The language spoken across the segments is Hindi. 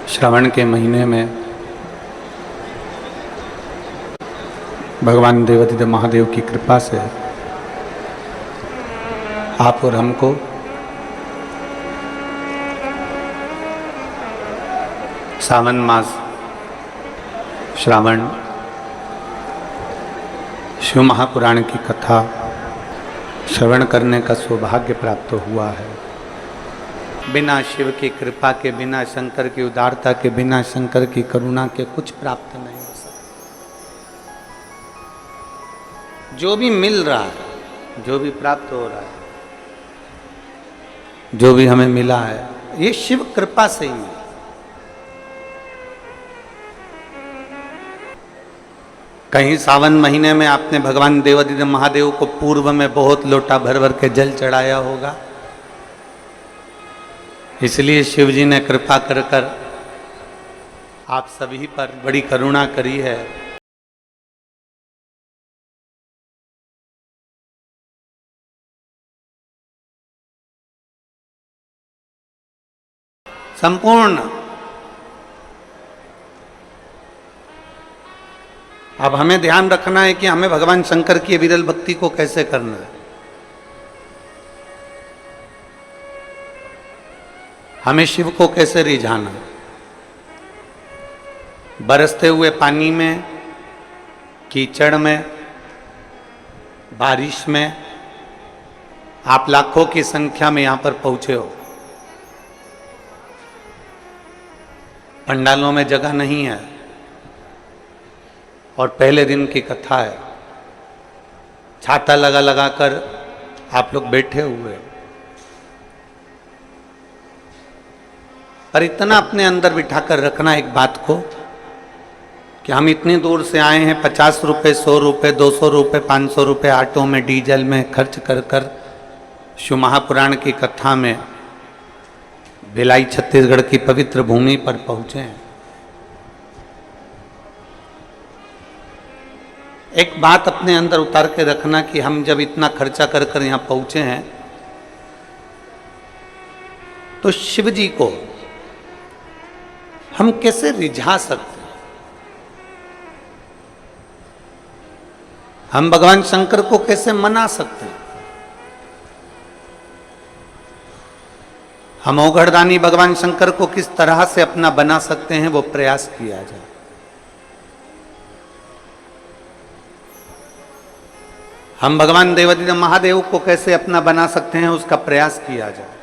श्रावण के महीने में भगवान देवाधिदेव महादेव की कृपा से आप और हमको सावन मास श्रावण शिव महापुराण की कथा श्रवण करने का सौभाग्य प्राप्त हुआ है। बिना शिव की कृपा के, बिना शंकर की उदारता के, बिना शंकर की करुणा के कुछ प्राप्त नहीं हो सकता। जो भी मिल रहा है, जो भी प्राप्त हो रहा है, जो भी हमें मिला है, ये शिव कृपा से ही है। कहीं सावन महीने में आपने भगवान देवाधिदेव महादेव को पूर्व में बहुत लोटा भर भर के जल चढ़ाया होगा, इसलिए शिव जी ने कृपा कर कर आप सभी पर बड़ी करुणा करी है। संपूर्ण अब हमें ध्यान रखना है कि हमें भगवान शंकर की विरल भक्ति को कैसे करना है। हमें शिव को कैसे रिझाना। बरसते हुए पानी में, कीचड़ में, बारिश में आप लाखों की संख्या में यहां पर पहुंचे हो। पंडालों में जगह नहीं है और पहले दिन की कथा है। छाता लगा लगा कर आप लोग बैठे हुए हो, पर इतना अपने अंदर बिठाकर रखना एक बात को कि हम इतनी दूर से आए हैं, 50 रुपये, 100 रुपये, 200 रुपये, 500 रुपये ऑटो में, डीजल में खर्च कर कर शिव महापुराण की कथा में भिलाई छत्तीसगढ़ की पवित्र भूमि पर पहुंचे हैं। एक बात अपने अंदर उतार के रखना कि हम जब इतना खर्चा कर कर यहां पहुंचे हैं तो शिव जी को हम कैसे रिझा सकते हैं। हम भगवान शंकर को कैसे मना सकते हैं। हम औघड़दानी भगवान शंकर को किस तरह से अपना बना सकते हैं, वो प्रयास किया जाए। हम भगवान देवाधिदेव महादेव को कैसे अपना बना सकते हैं, उसका प्रयास किया जाए।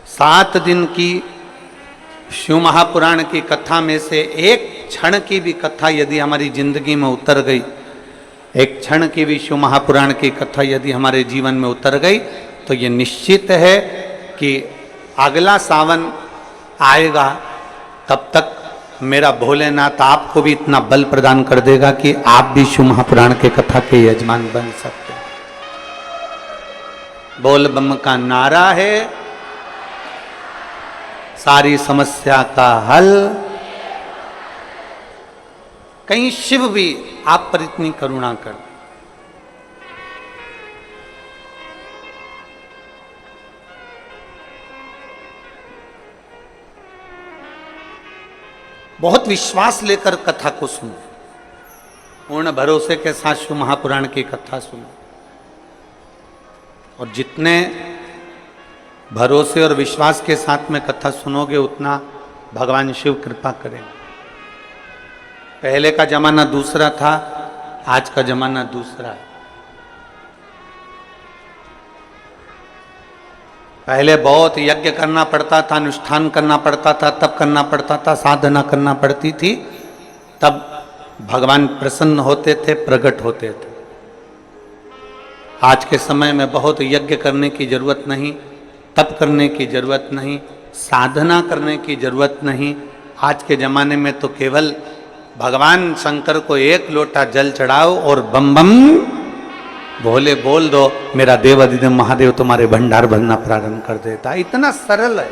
7 दिन की शिव महापुराण की कथा में से एक क्षण की भी कथा यदि हमारी जिंदगी में उतर गई, एक क्षण की भी शिव महापुराण की कथा यदि हमारे जीवन में उतर गई, तो ये निश्चित है कि अगला सावन आएगा तब तक मेरा भोलेनाथ आपको भी इतना बल प्रदान कर देगा कि आप भी शिव महापुराण के कथा के यजमान बन सकते हैं। बोल बम का नारा है, सारी समस्या का हल। कहीं शिव भी आप पर इतनी करुणा कर। बहुत विश्वास लेकर कथा को सुनो, पूर्ण भरोसे के साथ शिव महापुराण की कथा सुनो, और जितने भरोसे और विश्वास के साथ में कथा सुनोगे उतना भगवान शिव कृपा करेंगे। पहले का जमाना दूसरा था, आज का जमाना दूसरा है। पहले बहुत यज्ञ करना पड़ता था, अनुष्ठान करना पड़ता था, तब करना पड़ता था, साधना करना पड़ती थी, तब भगवान प्रसन्न होते थे, प्रकट होते थे। आज के समय में बहुत यज्ञ करने की जरूरत नहीं, तप करने की जरूरत नहीं, साधना करने की जरूरत नहीं। आज के जमाने में तो केवल भगवान शंकर को एक लोटा जल चढ़ाओ और बम बम भोले बोल दो, मेरा देवाधिदेव महादेव तुम्हारे भंडार भरना प्रारंभ कर देता है। इतना सरल है।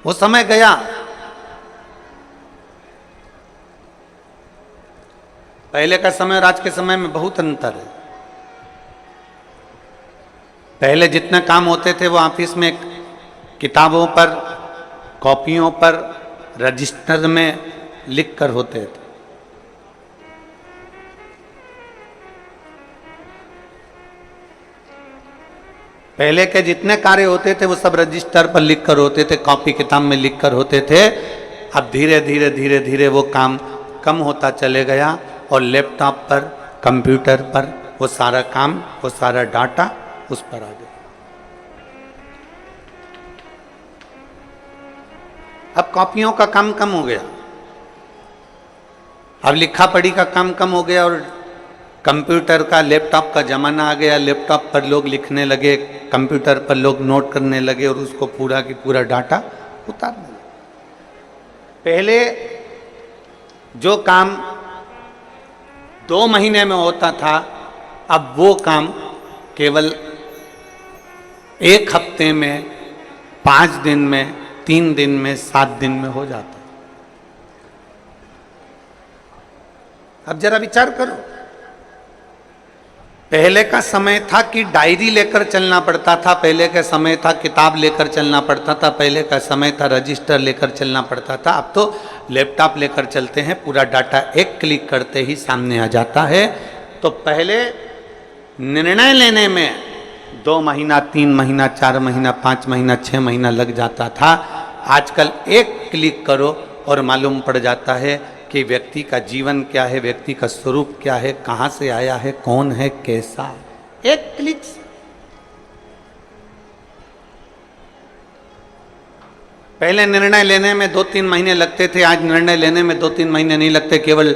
वो समय गया। पहले का समय और आज के समय में बहुत अंतर है। पहले जितने काम होते थे वो ऑफिस में किताबों पर, कॉपियों पर, रजिस्टर में लिख कर होते थे। पहले के जितने कार्य होते थे वो सब रजिस्टर पर लिख कर होते थे, कॉपी किताब में लिख कर होते थे। अब धीरे धीरे धीरे धीरे वो काम कम होता चले गया और लैपटॉप पर, कंप्यूटर पर वो सारा काम, वो सारा डाटा उस पर आ गया। अब कॉपियों का काम कम हो गया, अब लिखा पढ़ी का काम कम हो गया और कंप्यूटर का, लैपटॉप का जमाना आ गया। लैपटॉप पर लोग लिखने लगे, कंप्यूटर पर लोग नोट करने लगे और उसको पूरा की पूरा डाटा उतारने लगे। पहले जो काम 2 महीने में होता था, अब वो काम केवल 1 हफ्ते में, 5 दिन में, 3 दिन में, 7 दिन में हो जाता। अब जरा विचार करो, पहले का समय था कि डायरी लेकर चलना पड़ता था, पहले का समय था किताब लेकर चलना पड़ता था, पहले का समय था रजिस्टर लेकर चलना पड़ता था। अब तो लैपटॉप लेकर चलते हैं, पूरा डाटा एक क्लिक करते ही सामने आ जाता है। तो पहले निर्णय लेने में 2 महीना, 3 महीना, 4 महीना, 5 महीना, 6 महीना लग जाता था। आजकल एक क्लिक करो और मालूम पड़ जाता है कि व्यक्ति का जीवन क्या है, व्यक्ति का स्वरूप क्या है, कहाँ से आया है, कौन है, कैसा है, एक क्लिक से। पहले निर्णय लेने में 2-3 महीने लगते थे, आज निर्णय लेने में 2-3 महीने नहीं लगते। केवल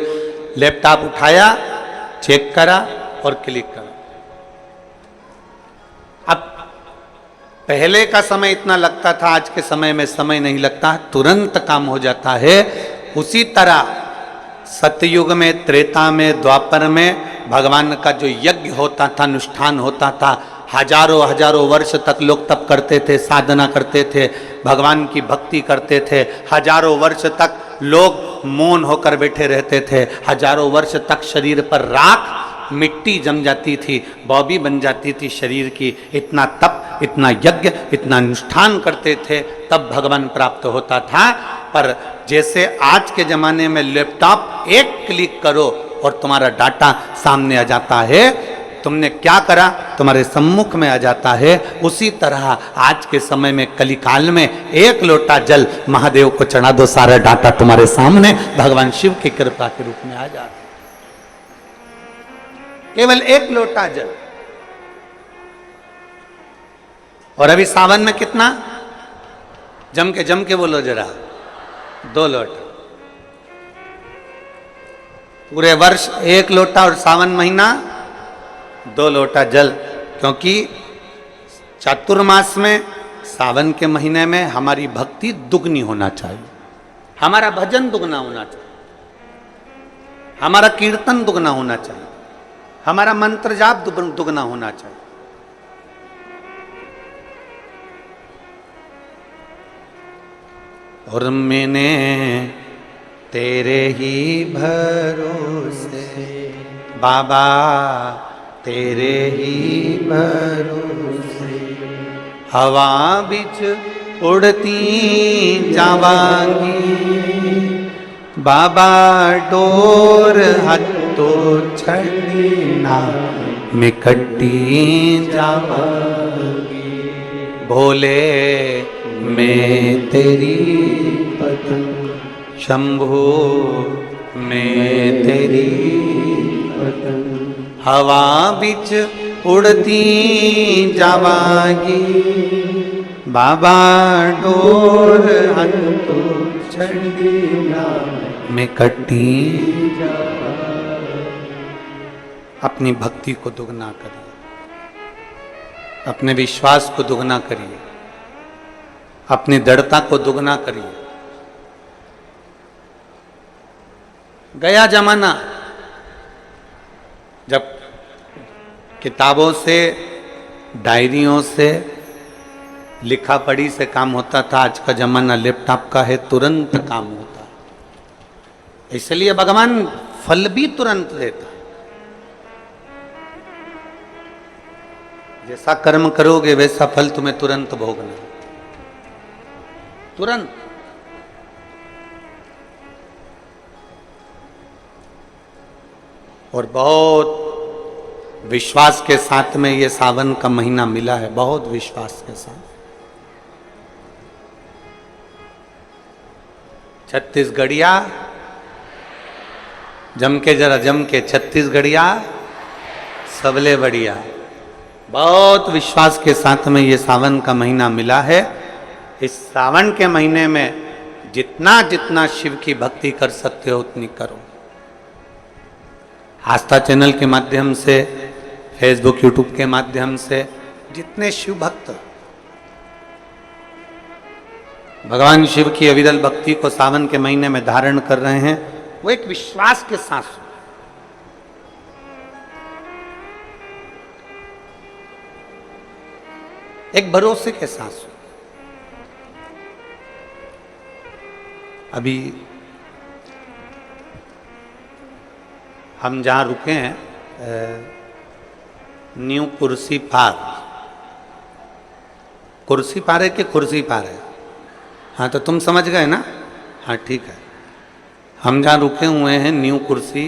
लैपटॉप उठाया, चेक करा और क्लिक करा। अब पहले का समय इतना लगता था, आज के समय में समय नहीं लगता, तुरंत काम हो जाता है। उसी तरह सतयुग में, त्रेता में, द्वापर में भगवान का जो यज्ञ होता था, अनुष्ठान होता था, हजारों हजारों वर्ष तक लोग तप करते थे, साधना करते थे, भगवान की भक्ति करते थे। हजारों वर्ष तक लोग मौन होकर बैठे रहते थे, हजारों वर्ष तक शरीर पर राख, मिट्टी जम जाती थी, बॉबी बन जाती थी शरीर की। इतना तप, इतना यज्ञ, इतना अनुष्ठान करते थे, तब भगवान प्राप्त होता था। पर जैसे आज के ज़माने में लैपटॉप एक क्लिक करो और तुम्हारा डाटा सामने आ जाता है, तुमने क्या करा तुम्हारे सम्मुख में आ जाता है। उसी तरह आज के समय में, कलिकाल में, 1 लोटा जल महादेव को चढ़ा दो, सारा डाटा तुम्हारे सामने भगवान शिव की कृपा के रूप में आ जाता है। केवल 1 लोटा जल। और अभी सावन में कितना? जम के बोलो जरा, 2 लोटा। पूरे वर्ष 1 लोटा और सावन महीना 2 लोटा जल। क्योंकि चातुर्मास में, सावन के महीने में हमारी भक्ति दुगनी होना चाहिए, हमारा भजन दुगना होना चाहिए, हमारा कीर्तन दुगना होना चाहिए, हमारा मंत्र जाप दुगना होना चाहिए। और मैंने तेरे ही भरोसे बाबा, तेरे ही भरोसे हवा बिच उड़ती जावांगी बाबा, डोर हत्तो छड़ना में कट्टी जावांगी। भोले मैं तेरी पतंग, शंभू मैं तेरी पतंग, हवा बिच उड़ती जावांगी बाबा, डोर हत्तो छड़ना में कट्टी। अपनी भक्ति को दुगना करिए, अपने विश्वास को दुगना करिए, अपनी दृढ़ता को दुगना करिए। गया जमाना जब किताबों से, डायरियों से, लिखा पढ़ी से काम होता था। आज का जमाना लैपटॉप का है, तुरंत काम होता है। इसलिए भगवान फल भी तुरंत देता। जैसा कर्म करोगे वैसा फल तुम्हें तुरंत भोगना, तुरंत। और बहुत विश्वास के साथ में ये सावन का महीना मिला है, बहुत विश्वास के साथ। छत्तीसगढ़िया जम के, जरा जम के, छत्तीसगढ़िया सबले बढ़िया। बहुत विश्वास के साथ में ये सावन का महीना मिला है। इस सावन के महीने में जितना जितना शिव की भक्ति कर सकते हो उतनी करो। आस्था चैनल के माध्यम से, फेसबुक यूट्यूब के माध्यम से जितने शिव भक्त भगवान शिव की अविरल भक्ति को सावन के महीने में धारण कर रहे हैं, वो एक विश्वास के साथ, एक भरोसे के साथ। अभी हम जहाँ रुके हैं न्यू कुर्सी पार, कुर्सी पार है कि कुर्सी पार है? हाँ तो तुम समझ गए ना? हाँ ठीक है। हम जहाँ रुके हुए हैं न्यू कुर्सी,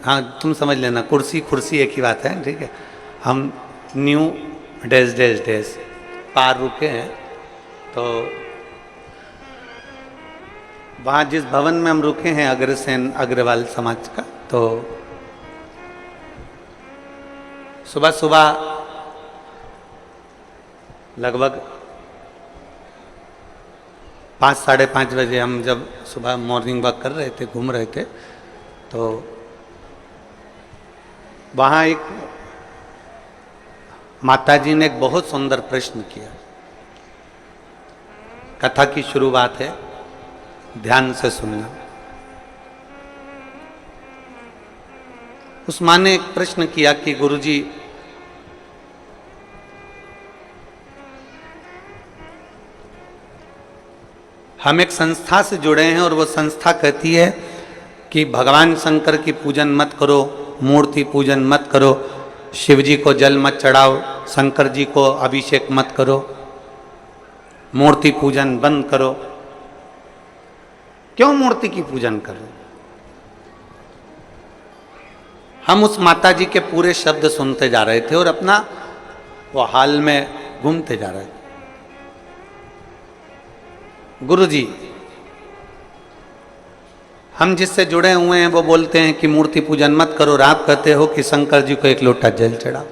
हाँ तुम समझ लेना, कुर्सी कुर्सी एक ही बात है, ठीक है। हम न्यू डैश डैश डैश पार रुके हैं। तो वहाँ जिस भवन में हम रुके हैं अग्रसेन अग्रवाल समाज का, तो सुबह सुबह लगभग 5 साढ़े 5 बजे हम जब सुबह मॉर्निंग वॉक कर रहे थे, घूम रहे थे, तो वहाँ एक माताजी ने एक बहुत सुंदर प्रश्न किया। कथा की शुरुआत है, ध्यान से सुनना। उस माँ ने एक प्रश्न किया कि गुरुजी, हम एक संस्था से जुड़े हैं और वो संस्था कहती है कि भगवान शंकर की पूजन मत करो, मूर्ति पूजन मत करो, शिव जी को जल मत चढ़ाओ, शंकर जी को अभिषेक मत करो, मूर्ति पूजन बंद करो। क्यों मूर्ति की पूजन करो? हम उस माता जी के पूरे शब्द सुनते जा रहे थे और अपना वो हाल में घूमते जा रहे थे। गुरुजी, हम जिससे जुड़े हुए हैं वो बोलते हैं कि मूर्ति पूजन मत करो, और आप कहते हो कि शंकर जी को एक लोटा जल चढ़ाओ।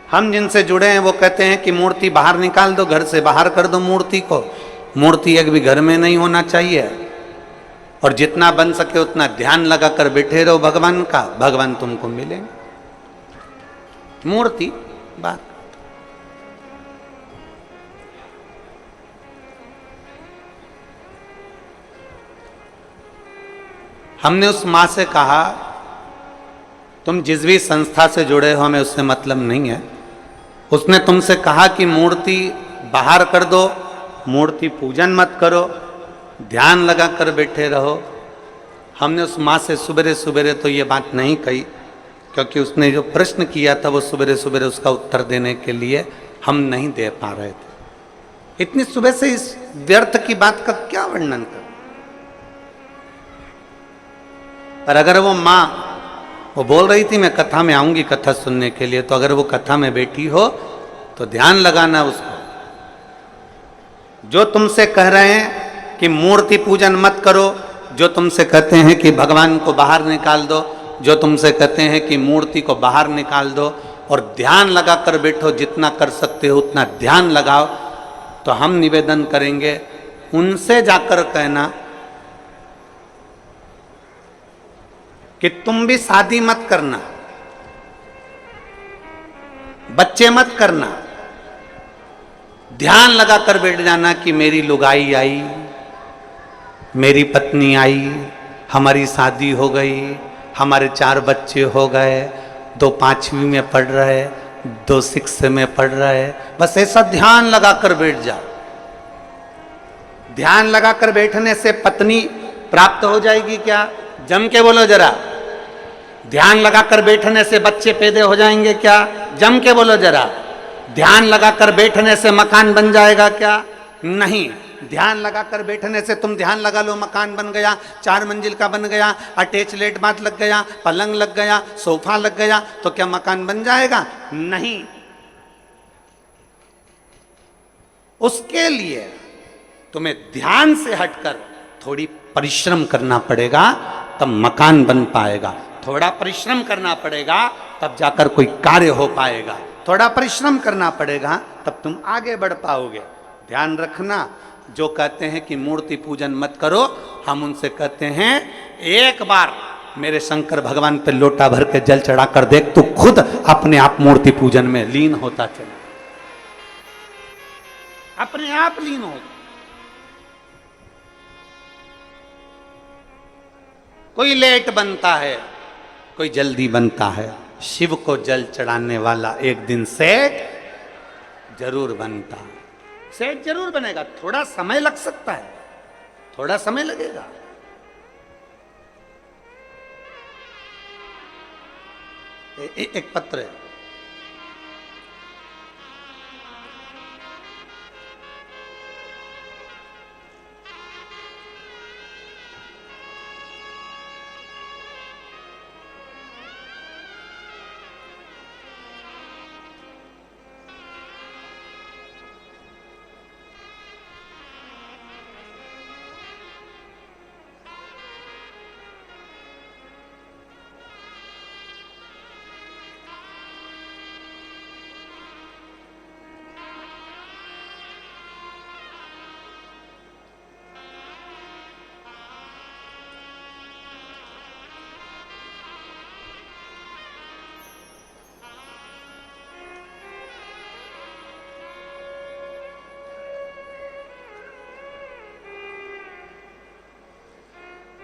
हम जिनसे जुड़े हैं वो कहते हैं कि मूर्ति बाहर निकाल दो, घर से बाहर कर दो मूर्ति को, मूर्ति एक भी घर में नहीं होना चाहिए, और जितना बन सके उतना ध्यान लगाकर बैठे रहो भगवान का, भगवान तुमको मिलेंगे। मूर्ति बात। हमने उस माँ से कहा, तुम जिस भी संस्था से जुड़े हो हमें उससे मतलब नहीं है। उसने तुमसे कहा कि मूर्ति बाहर कर दो, मूर्ति पूजन मत करो, ध्यान लगा कर बैठे रहो। हमने उस माँ से सुबेरे सुबेरे तो ये बात नहीं कही, क्योंकि उसने जो प्रश्न किया था वो सुबेरे सुबेरे उसका उत्तर देने के लिए हम नहीं दे पा रहे थे। इतनी सुबह से इस व्यर्थ की बात का क्या वर्णन कर। पर अगर वो माँ वो बोल रही थी मैं कथा में आऊंगी कथा सुनने के लिए, तो अगर वो कथा में बैठी हो तो ध्यान लगाना उसको। जो तुमसे कह रहे हैं कि मूर्ति पूजन मत करो, जो तुमसे कहते हैं कि भगवान को बाहर निकाल दो, जो तुमसे कहते हैं कि मूर्ति को बाहर निकाल दो और ध्यान लगा कर बैठो, जितना कर सकते हो उतना ध्यान लगाओ, तो हम निवेदन करेंगे उनसे जाकर कहना कि तुम भी शादी मत करना, बच्चे मत करना, ध्यान लगा कर बैठ जाना कि मेरी लुगाई आई, मेरी पत्नी आई, हमारी शादी हो गई, हमारे 4 बच्चे हो गए, 2 5वीं में पढ़ रहे, 2 6 में पढ़ रहे। बस ऐसा ध्यान लगा कर बैठ जा। ध्यान लगा कर बैठने से पत्नी प्राप्त हो जाएगी क्या? जम के बोलो जरा। ध्यान लगाकर बैठने से बच्चे पैदा हो जाएंगे क्या? जम के बोलो जरा। ध्यान लगाकर बैठने से मकान बन जाएगा क्या? नहीं। ध्यान लगाकर बैठने से तुम ध्यान लगा लो मकान बन गया, 4 मंजिल का बन गया, अटैच लेट बाथ लग गया, पलंग लग गया, सोफा लग गया, तो क्या मकान बन जाएगा? नहीं। उसके लिए तुम्हें ध्यान से हटकर थोड़ी परिश्रम करना पड़ेगा, तब मकान बन पाएगा। थोड़ा परिश्रम करना पड़ेगा तब जाकर कोई कार्य हो पाएगा। थोड़ा परिश्रम करना पड़ेगा तब तुम आगे बढ़ पाओगे। ध्यान रखना, जो कहते हैं कि मूर्ति पूजन मत करो, हम उनसे कहते हैं एक बार मेरे शंकर भगवान पे लोटा भर के जल चढ़ाकर देख, तू खुद अपने आप मूर्ति पूजन में लीन होता चले, अपने आप लीन हो। कोई लेट बनता है, कोई जल्दी बनता है। शिव को जल चढ़ाने वाला एक दिन सेठ जरूर बनता है। सेठ जरूर बनेगा। थोड़ा समय लग सकता है, थोड़ा समय लगेगा। एक पत्र है,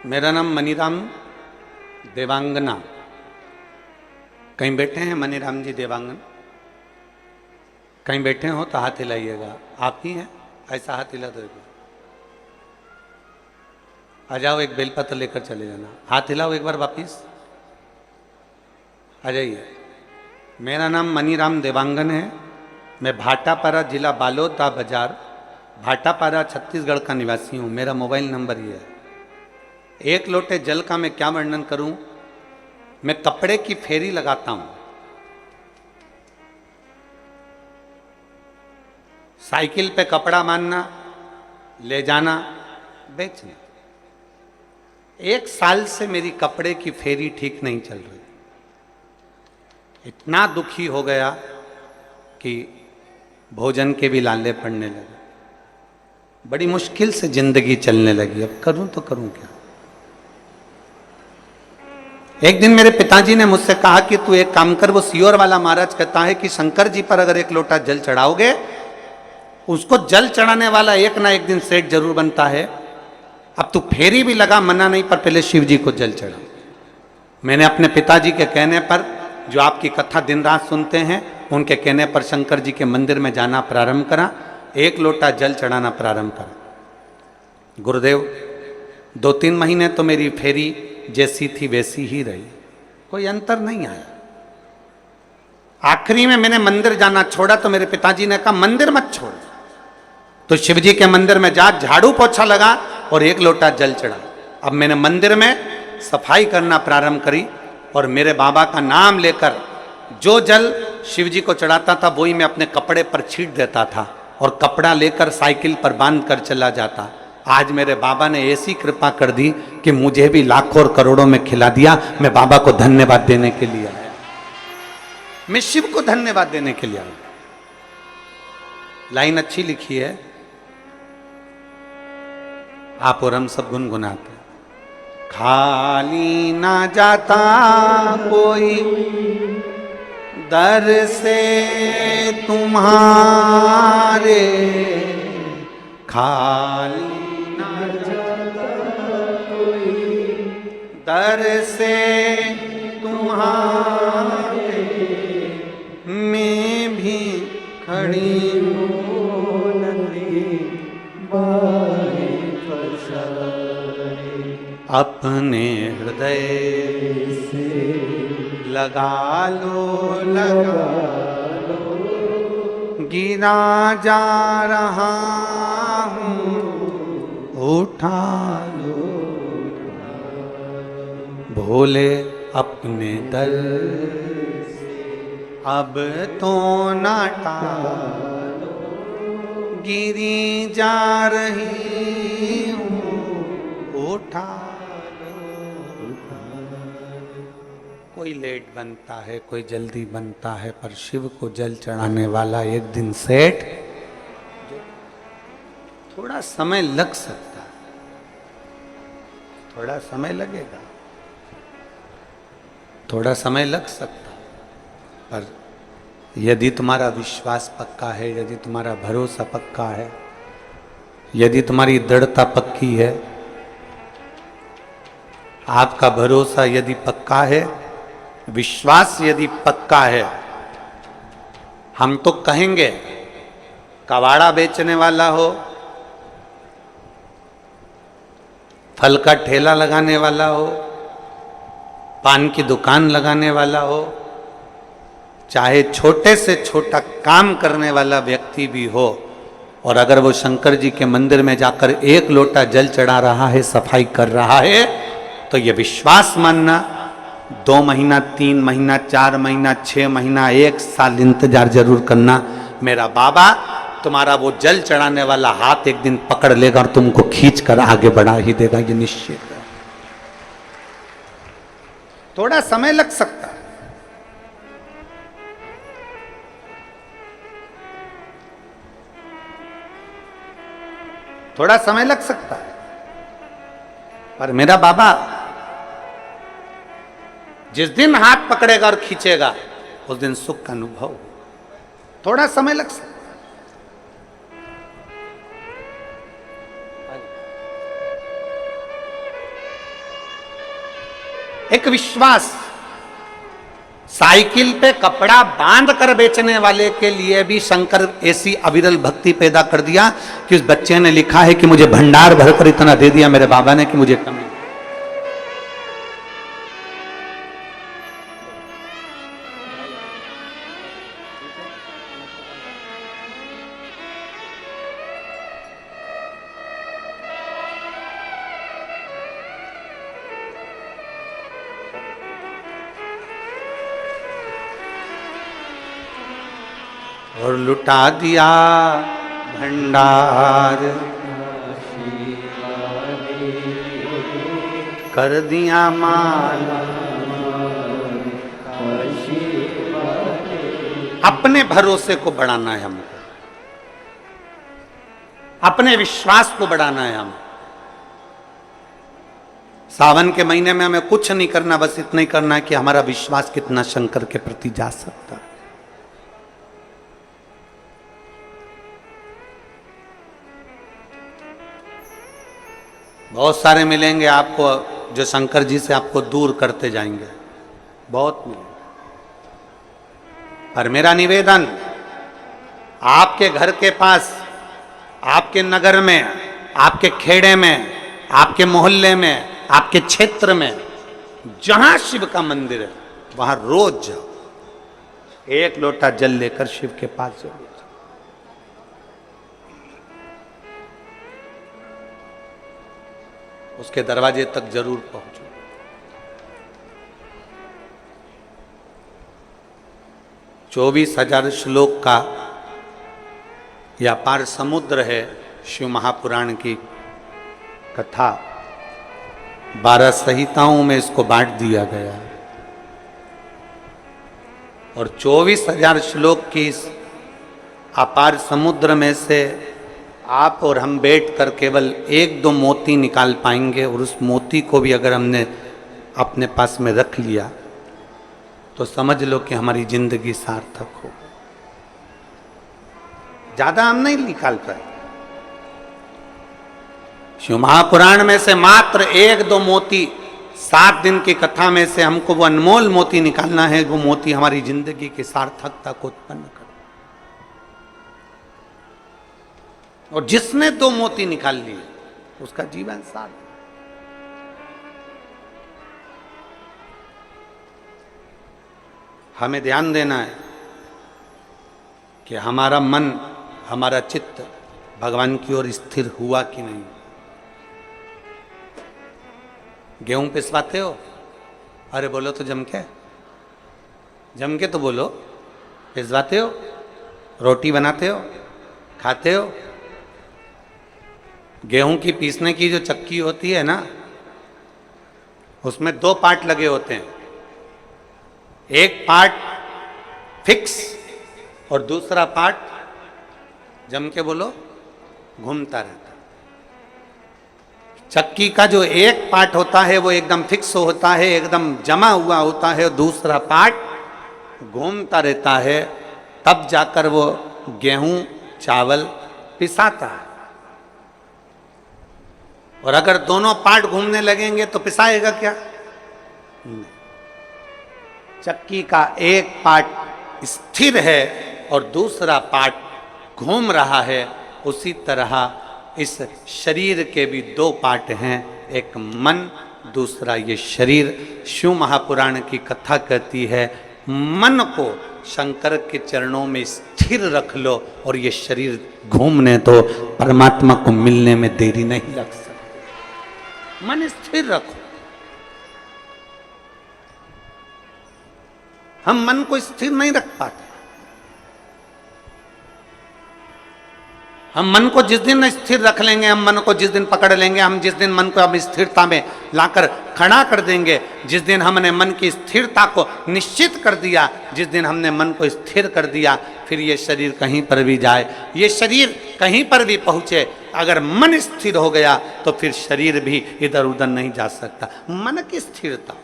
मेरा नाम मनीराम देवांगना। कहीं बैठे हैं मनीराम जी देवांगन? कहीं बैठे हो तो हाथ हिलाइएगा। आप ही हैं? ऐसा हाथ हिला दो। आ जाओ, एक बेलपत्र लेकर चले जाना। हाथ हिलाओ एक बार वापिस। आ जाइए। मेरा नाम मनीराम देवांगन है। मैं भाटापारा जिला बालोदा बाजार, भाटापारा छत्तीसगढ़ का निवासी हूँ। मेरा मोबाइल नंबर ये है। एक लोटे जल का मैं क्या वर्णन करूं। मैं कपड़े की फेरी लगाता हूं। साइकिल पे कपड़ा बांधना, ले जाना, बेचना। 1 साल से मेरी कपड़े की फेरी ठीक नहीं चल रही। इतना दुखी हो गया कि भोजन के भी लाले पड़ने लगे। बड़ी मुश्किल से जिंदगी चलने लगी। अब करूं तो करूं क्या। एक दिन मेरे पिताजी ने मुझसे कहा कि तू एक काम कर। वो सियोर वाला महाराज कहता है कि शंकर जी पर अगर एक लोटा जल चढ़ाओगे, उसको जल चढ़ाने वाला एक ना एक दिन सेठ जरूर बनता है। अब तू फेरी भी लगा, मना नहीं, पर पहले शिव जी को जल चढ़ा। मैंने अपने पिताजी के कहने पर, जो आपकी कथा दिन रात सुनते हैं, उनके कहने पर शंकर जी के मंदिर में जाना प्रारंभ करा। 1 लोटा जल चढ़ाना प्रारंभ करा। गुरुदेव 2-3 महीने तो मेरी फेरी जैसी थी वैसी ही रही, कोई अंतर नहीं आया। आखिरी में मैंने मंदिर जाना छोड़ा तो मेरे पिताजी ने कहा मंदिर मत छोड़। तो शिवजी के मंदिर में जा झाड़ू पोछा लगा और 1 लोटा जल चढ़ा। अब मैंने मंदिर में सफाई करना प्रारंभ करी और मेरे बाबा का नाम लेकर जो जल शिवजी को चढ़ाता था वही मैं अपने कपड़े पर छींट देता था और कपड़ा लेकर साइकिल पर बांध कर चला जाता। आज मेरे बाबा ने ऐसी कृपा कर दी कि मुझे भी लाखों और करोड़ों में खिला दिया। मैं बाबा को धन्यवाद देने के लिए आया। मैं शिव को धन्यवाद देने के लिए आया। लाइन अच्छी लिखी है, आप और हम सब गुनगुनाते। खाली ना जाता कोई दर से तुम्हारे, खाली दर से तुम्हारे, मैं भी खड़ी हूँ नदी बाहे फसाए, अपने हृदय से लगा लो लगा लो, गिरा जा रहा हूँ उठा लो, भोले अपने दर से अब तो ना टालो, गिरी जा रही हूँ उठा लो। कोई लेट बनता है, कोई जल्दी बनता है, पर शिव को जल चढ़ाने वाला एक दिन सेठ। थोड़ा समय लग सकता है, थोड़ा समय लगेगा, थोड़ा समय लग सकता है, पर यदि तुम्हारा विश्वास पक्का है, यदि तुम्हारा भरोसा पक्का है, यदि तुम्हारी दृढ़ता पक्की है, आपका भरोसा यदि पक्का है, विश्वास यदि पक्का है, हम तो कहेंगे कबाड़ा बेचने वाला हो, फल का ठेला लगाने वाला हो, पान की दुकान लगाने वाला हो, चाहे छोटे से छोटा काम करने वाला व्यक्ति भी हो, और अगर वो शंकर जी के मंदिर में जाकर एक लोटा जल चढ़ा रहा है, सफाई कर रहा है, तो ये विश्वास मानना 2 महीना, 3 महीना, 4 महीना, 6 महीना, 1 साल इंतजार जरूर करना। मेरा बाबा तुम्हारा वो जल चढ़ाने वाला हाथ एक दिन पकड़ लेगा और तुमको खींच कर आगे बढ़ा ही देगा, ये निश्चित है। थोड़ा समय लग सकता है, थोड़ा समय लग सकता है, पर मेरा बाबा जिस दिन हाथ पकड़ेगा और खींचेगा उस दिन सुख का अनुभव। थोड़ा समय लग सकता है। एक विश्वास, साइकिल पे कपड़ा बांध कर बेचने वाले के लिए भी शंकर ऐसी अविरल भक्ति पैदा कर दिया कि उस बच्चे ने लिखा है कि मुझे भंडार भरकर इतना दे दिया मेरे बाबा ने कि मुझे कमी। और लुटा दिया भंडार, कर दिया माला, अपने भरोसे को बढ़ाना है हमको, अपने विश्वास को बढ़ाना है हमें। सावन के महीने में हमें कुछ नहीं करना, बस इतना ही करना है कि हमारा विश्वास कितना शंकर के प्रति जा सकता है। बहुत सारे मिलेंगे आपको जो शंकर जी से आपको दूर करते जाएंगे, बहुत मिलेंगे। पर मेरा निवेदन, आपके घर के पास, आपके नगर में, आपके खेड़े में, आपके मोहल्ले में, आपके क्षेत्र में जहां शिव का मंदिर है वहां रोज जाओ, एक लोटा जल लेकर शिव के पास जाओ। उसके दरवाजे तक जरूर पहुंचो। चौबीस 24,000 श्लोक का यह अपार समुद्र है शिव महापुराण की कथा। 12 संहिताओं में इसको बांट दिया गया है और 24,000 श्लोक की इस अपार समुद्र में से आप और हम बैठकर केवल 1-2 मोती निकाल पाएंगे, और उस मोती को भी अगर हमने अपने पास में रख लिया तो समझ लो कि हमारी जिंदगी सार्थक हो। ज्यादा हम नहीं निकाल पाए। शिव महापुराण में से मात्र 1-2 मोती, 7 दिन की कथा में से हमको वो अनमोल मोती निकालना है। वो मोती हमारी जिंदगी की सार्थकता को उत्पन्न कर, और जिसने 2 मोती निकाल लिए उसका जीवन सार्थक। हमें ध्यान देना है कि हमारा मन, हमारा चित्त भगवान की ओर स्थिर हुआ कि नहीं। गेहूं पिसवाते हो? अरे बोलो तो जम के तो बोलो। पिसवाते हो? रोटी बनाते हो? खाते हो? गेहूं की पीसने की जो चक्की होती है ना, उसमें 2 पार्ट लगे होते हैं। एक पार्ट फिक्स और दूसरा पार्ट जम के बोलो घूमता रहता। चक्की का जो एक पार्ट होता है वो एकदम फिक्स होता है, एकदम जमा हुआ होता है, दूसरा पार्ट घूमता रहता है, तब जाकर वो गेहूं चावल पिसाता है। और अगर दोनों पार्ट घूमने लगेंगे तो पिसाएगा क्या? नहीं। चक्की का एक पार्ट स्थिर है और दूसरा पार्ट घूम रहा है। उसी तरह इस शरीर के भी 2 पार्ट हैं, एक मन, दूसरा ये शरीर। शिव महापुराण की कथा कहती है मन को शंकर के चरणों में स्थिर रख लो और ये शरीर घूमने दो, परमात्मा को मिलने में देरी नहीं लग सकती। मन स्थिर रखो। हम मन को स्थिर नहीं रख पाते। हम मन को जिस दिन स्थिर रख लेंगे, हम मन को जिस दिन पकड़ लेंगे, हम जिस दिन मन को अब स्थिरता में लाकर खड़ा कर देंगे, जिस दिन हमने मन की स्थिरता को निश्चित कर दिया, जिस दिन हमने मन को स्थिर कर दिया, फिर ये शरीर कहीं पर भी जाए, ये शरीर कहीं पर भी पहुंचे, अगर मन स्थिर हो गया तो फिर शरीर भी इधर उधर नहीं जा सकता। मन की स्थिरता।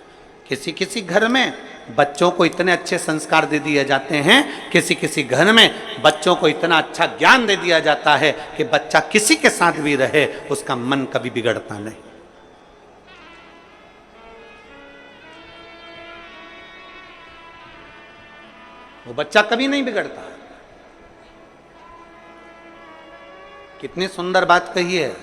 किसी किसी घर में बच्चों को इतने अच्छे संस्कार दे दिए जाते हैं, किसी किसी घर में बच्चों को इतना अच्छा ज्ञान दे दिया जाता है कि बच्चा किसी के साथ भी रहे उसका मन कभी बिगड़ता नहीं। वो बच्चा कभी नहीं बिगड़ता। कितनी सुंदर बात कही है।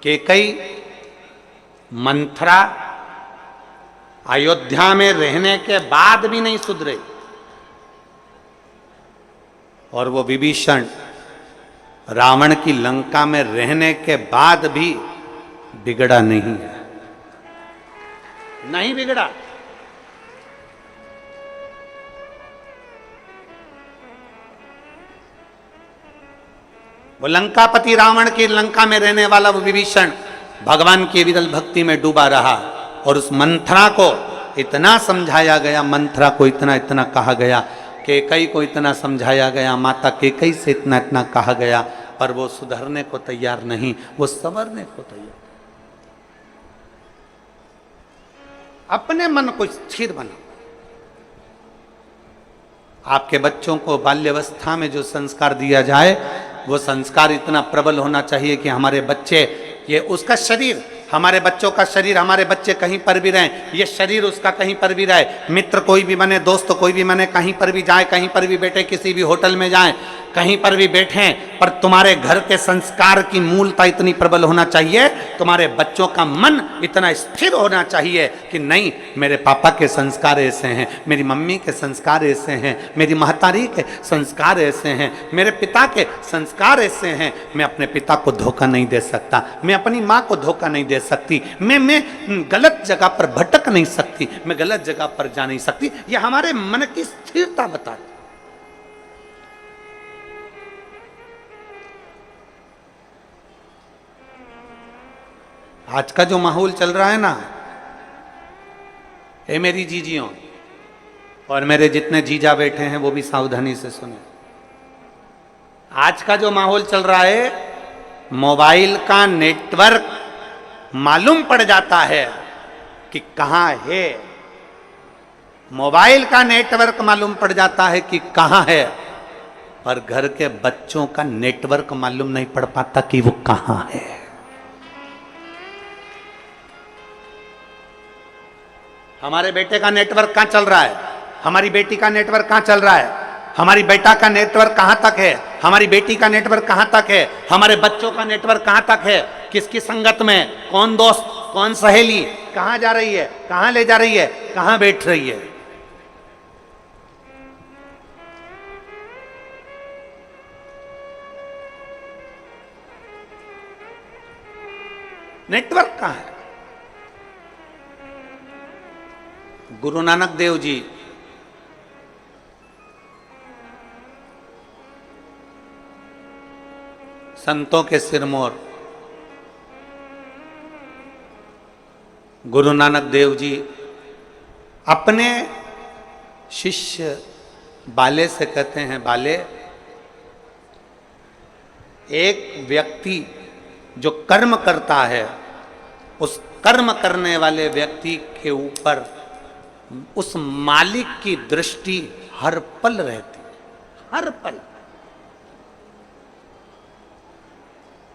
कैकेयी मंथरा अयोध्या में रहने के बाद भी नहीं सुधरे और वो विभीषण रावण की लंका में रहने के बाद भी बिगड़ा नहीं है। नहीं बिगड़ा। वो लंकापति रावण की लंका में रहने वाला वो विभीषण भगवान की विरल भक्ति में डूबा रहा और उस मंथरा को इतना समझाया गया, मंथरा को इतना इतना कहा गया, कैकेयी को इतना समझाया गया, माता कैकेयी से इतना इतना कहा गया, पर वो सुधरने को तैयार नहीं, वो संवरने को तैयार। अपने मन को स्थिर बनाओ। आपके बच्चों को बाल्यावस्था में जो संस्कार दिया जाए वो संस्कार इतना प्रबल होना चाहिए कि हमारे बच्चे, ये उसका शरीर, हमारे बच्चों का शरीर, हमारे बच्चे कहीं पर भी रहें, ये शरीर उसका कहीं पर भी रहे, मित्र कोई भी बने, दोस्त कोई भी बने, कहीं पर भी जाए, कहीं पर भी बैठे, किसी भी होटल में जाएं, कहीं पर भी बैठें, पर तुम्हारे घर के संस्कार की मूलता इतनी प्रबल होना चाहिए, तुम्हारे बच्चों का मन इतना स्थिर होना चाहिए कि नहीं, मेरे पापा के संस्कार ऐसे हैं, मेरी मम्मी के संस्कार ऐसे हैं, मेरी महतारी के संस्कार ऐसे हैं, मेरे पिता के संस्कार ऐसे हैं, मैं अपने पिता को धोखा नहीं दे सकता, मैं अपनी माँ को धोखा नहीं दे सकती, मैं गलत जगह पर भटक नहीं सकती, मैं गलत जगह पर जा नहीं सकती। ये हमारे मन की स्थिरता बताती। आज का जो माहौल चल रहा है ना, ये मेरी जीजियों और मेरे जितने जीजा बैठे हैं वो भी सावधानी से सुने। आज का जो माहौल चल रहा है, मोबाइल का नेटवर्क मालूम पड़ जाता है कि कहां है, मोबाइल का नेटवर्क मालूम पड़ जाता है कि कहां है, पर घर के बच्चों का नेटवर्क मालूम नहीं पड़ पाता कि वो कहां है। हमारे बेटे का नेटवर्क कहां चल रहा है, हमारी बेटी का नेटवर्क कहां चल रहा है, हमारी बेटा का नेटवर्क कहां तक है, हमारी बेटी का नेटवर्क कहां तक है, हमारे बच्चों का नेटवर्क कहां तक है, किसकी संगत में, कौन दोस्त, कौन सहेली, कहां जा रही है, कहां ले जा रही है, कहां बैठ रही है। नेटवर्क कहां है? गुरु नानक देव जी संतों के सिरमौर, गुरु नानक देव जी अपने शिष्य बाले से कहते हैं, बाले, एक व्यक्ति जो कर्म करता है, उस कर्म करने वाले व्यक्ति के ऊपर उस मालिक की दृष्टि हर पल रहती है, हर पल।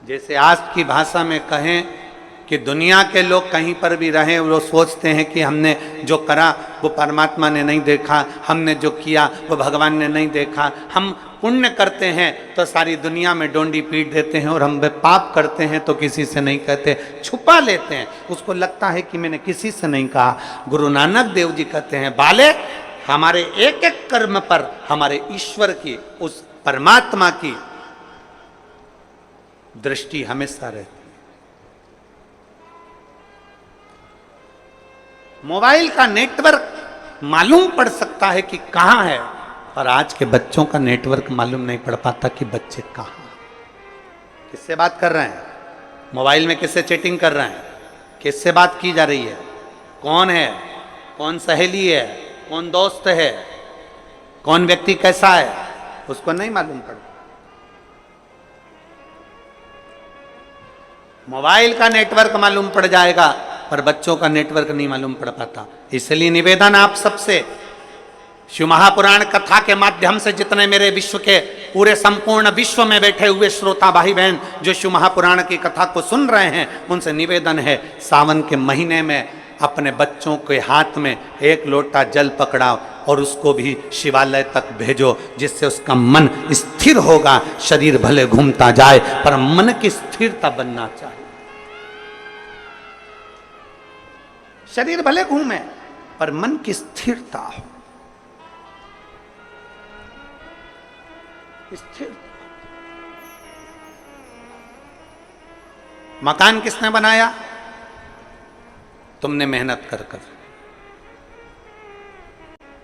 जैसे आज की भाषा में कहें कि दुनिया के लोग कहीं पर भी रहें, वो सोचते हैं कि हमने जो करा वो परमात्मा ने नहीं देखा, हमने जो किया वो भगवान ने नहीं देखा। हम पुण्य करते हैं तो सारी दुनिया में डोंडी पीट देते हैं, और हम पाप करते हैं तो किसी से नहीं कहते, छुपा लेते हैं। उसको लगता है कि मैंने किसी से नहीं कहा। गुरु नानक देव जी कहते हैं, बाले, हमारे एक एक कर्म पर हमारे ईश्वर की, उस परमात्मा की दृष्टि हमेशा रहती है। मोबाइल का नेटवर्क मालूम पड़ सकता है कि कहां है, और आज के बच्चों का नेटवर्क मालूम नहीं पड़ पाता कि बच्चे कहां, किससे बात कर रहे हैं, मोबाइल में किससे चैटिंग कर रहे हैं, किससे बात की जा रही है, कौन है, कौन सहेली है, कौन दोस्त है, कौन व्यक्ति कैसा है, उसको नहीं मालूम पड़ता। मोबाइल का नेटवर्क मालूम पड़ जाएगा, पर बच्चों का नेटवर्क नहीं मालूम पड़ पाता। इसलिए निवेदन आप सबसे, शिव महापुराण कथा के माध्यम से जितने मेरे विश्व के, पूरे संपूर्ण विश्व में बैठे हुए श्रोता भाई बहन जो शिव महापुराण की कथा को सुन रहे हैं, उनसे निवेदन है, सावन के महीने में अपने बच्चों के हाथ में एक लोटा जल पकड़ाओ और उसको भी शिवालय तक भेजो, जिससे उसका मन स्थिर होगा। शरीर भले घूमता जाए पर मन की स्थिरता बनना चाहिए। शरीर भले घूमे पर मन की स्थिरता हो, स्थिर। मकान किसने बनाया? तुमने मेहनत कर कर।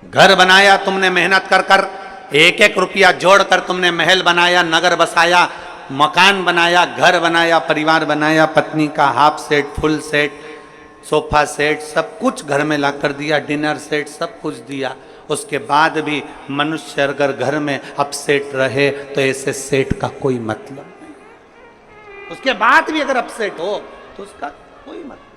घर बनाया तुमने मेहनत कर कर, एक एक रुपया जोड़कर तुमने महल बनाया, नगर बसाया, मकान बनाया, घर बनाया, परिवार बनाया, पत्नी का half set, full set, sofa set, सब कुछ घर में ला कर दिया, डिनर सेट, सब कुछ दिया। उसके बाद भी मनुष्य अगर घर में अपसेट रहे तो ऐसे सेट का कोई मतलब नहीं। उसके बाद भी अगर अपसेट हो तो उसका कोई मतलब नहीं।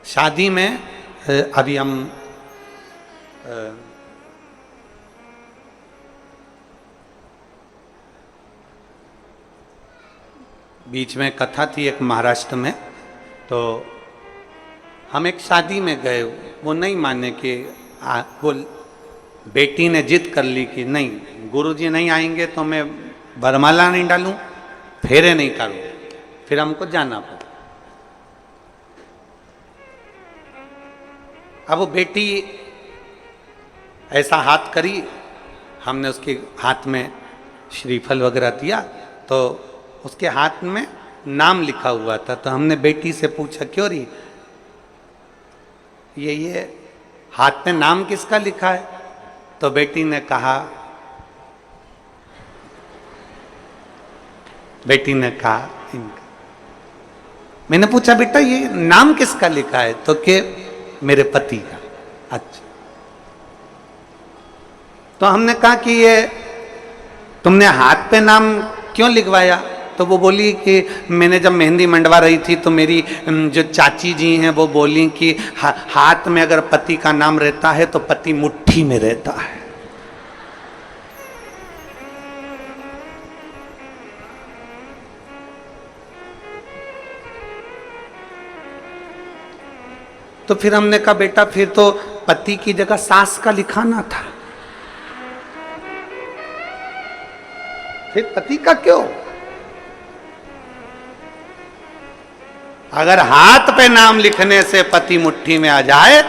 शादी में अभी हम बीच में कथा थी एक महाराष्ट्र में, तो हम एक शादी में गए, वो नहीं माने कि वो बेटी ने जिद कर ली कि नहीं, गुरुजी नहीं आएंगे तो मैं वरमाला नहीं डालूं, फेरे नहीं करूं, फिर हमको जाना पड़ा। अब वो बेटी ऐसा हाथ करी, हमने उसके हाथ में श्रीफल वगैरह दिया, तो उसके हाथ में नाम लिखा हुआ था। तो हमने बेटी से पूछा, क्यों रही ये हाथ में नाम किसका लिखा है? तो बेटी ने कहा इनका। मैंने पूछा, बेटा ये नाम किसका लिखा है? तो के मेरे पति का। अच्छा। तो हमने कहा कि ये तुमने हाथ पे नाम क्यों लिखवाया? तो वो बोली कि मैंने जब मेहंदी मंडवा रही थी तो मेरी जो चाची जी हैं वो बोली कि हाथ में अगर पति का नाम रहता है तो पति मुट्ठी में रहता है। तो फिर हमने कहा बेटा फिर तो पति की जगह सास का लिखाना था, फिर पति का क्यों? अगर हाथ पे नाम लिखने से पति मुट्ठी में आ जाए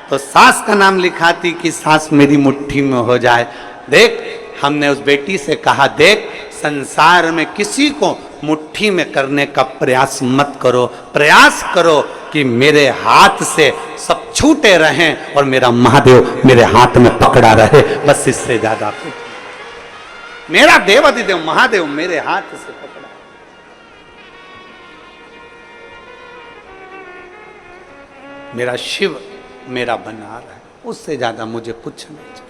तो सास का नाम लिखाती कि सास मेरी मुट्ठी में हो जाए। देख, हमने उस बेटी से कहा, देख संसार में किसी को मुट्ठी में करने का प्रयास मत करो, प्रयास करो कि मेरे हाथ से सब छूटे रहें और मेरा महादेव मेरे हाथ में पकड़ा रहे, बस इससे ज्यादा कुछ। मेरा देव अधिदेव महादेव मेरे हाथ से पकड़ा, मेरा शिव मेरा बना रहा है, उससे ज्यादा मुझे कुछ नहीं चाहिए।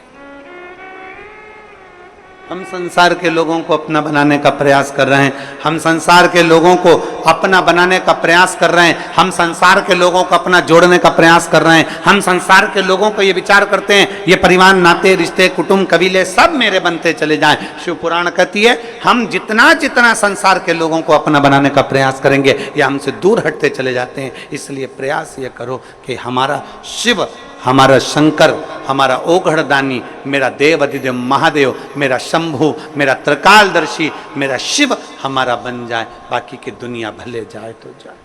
हम संसार के लोगों को अपना बनाने का प्रयास कर रहे हैं, हम संसार के लोगों को अपना बनाने का प्रयास कर रहे हैं, हम संसार के लोगों को अपना जोड़ने का प्रयास कर रहे हैं, हम संसार के लोगों को ये विचार करते हैं ये परिवार नाते रिश्ते कुटुंब कबीले सब मेरे बनते चले जाएं। शिव पुराण कहती है हम जितना जितना संसार के लोगों को अपना बनाने का प्रयास करेंगे ये हमसे दूर हटते चले जाते हैं। इसलिए प्रयास ये करो कि हमारा शिव, हमारा शंकर, हमारा ओघड़दानी, मेरा देव अधिदेव महादेव, मेरा शंभु, मेरा त्रिकालदर्शी, मेरा शिव हमारा बन जाए, बाकी की दुनिया भले जाए तो जाए।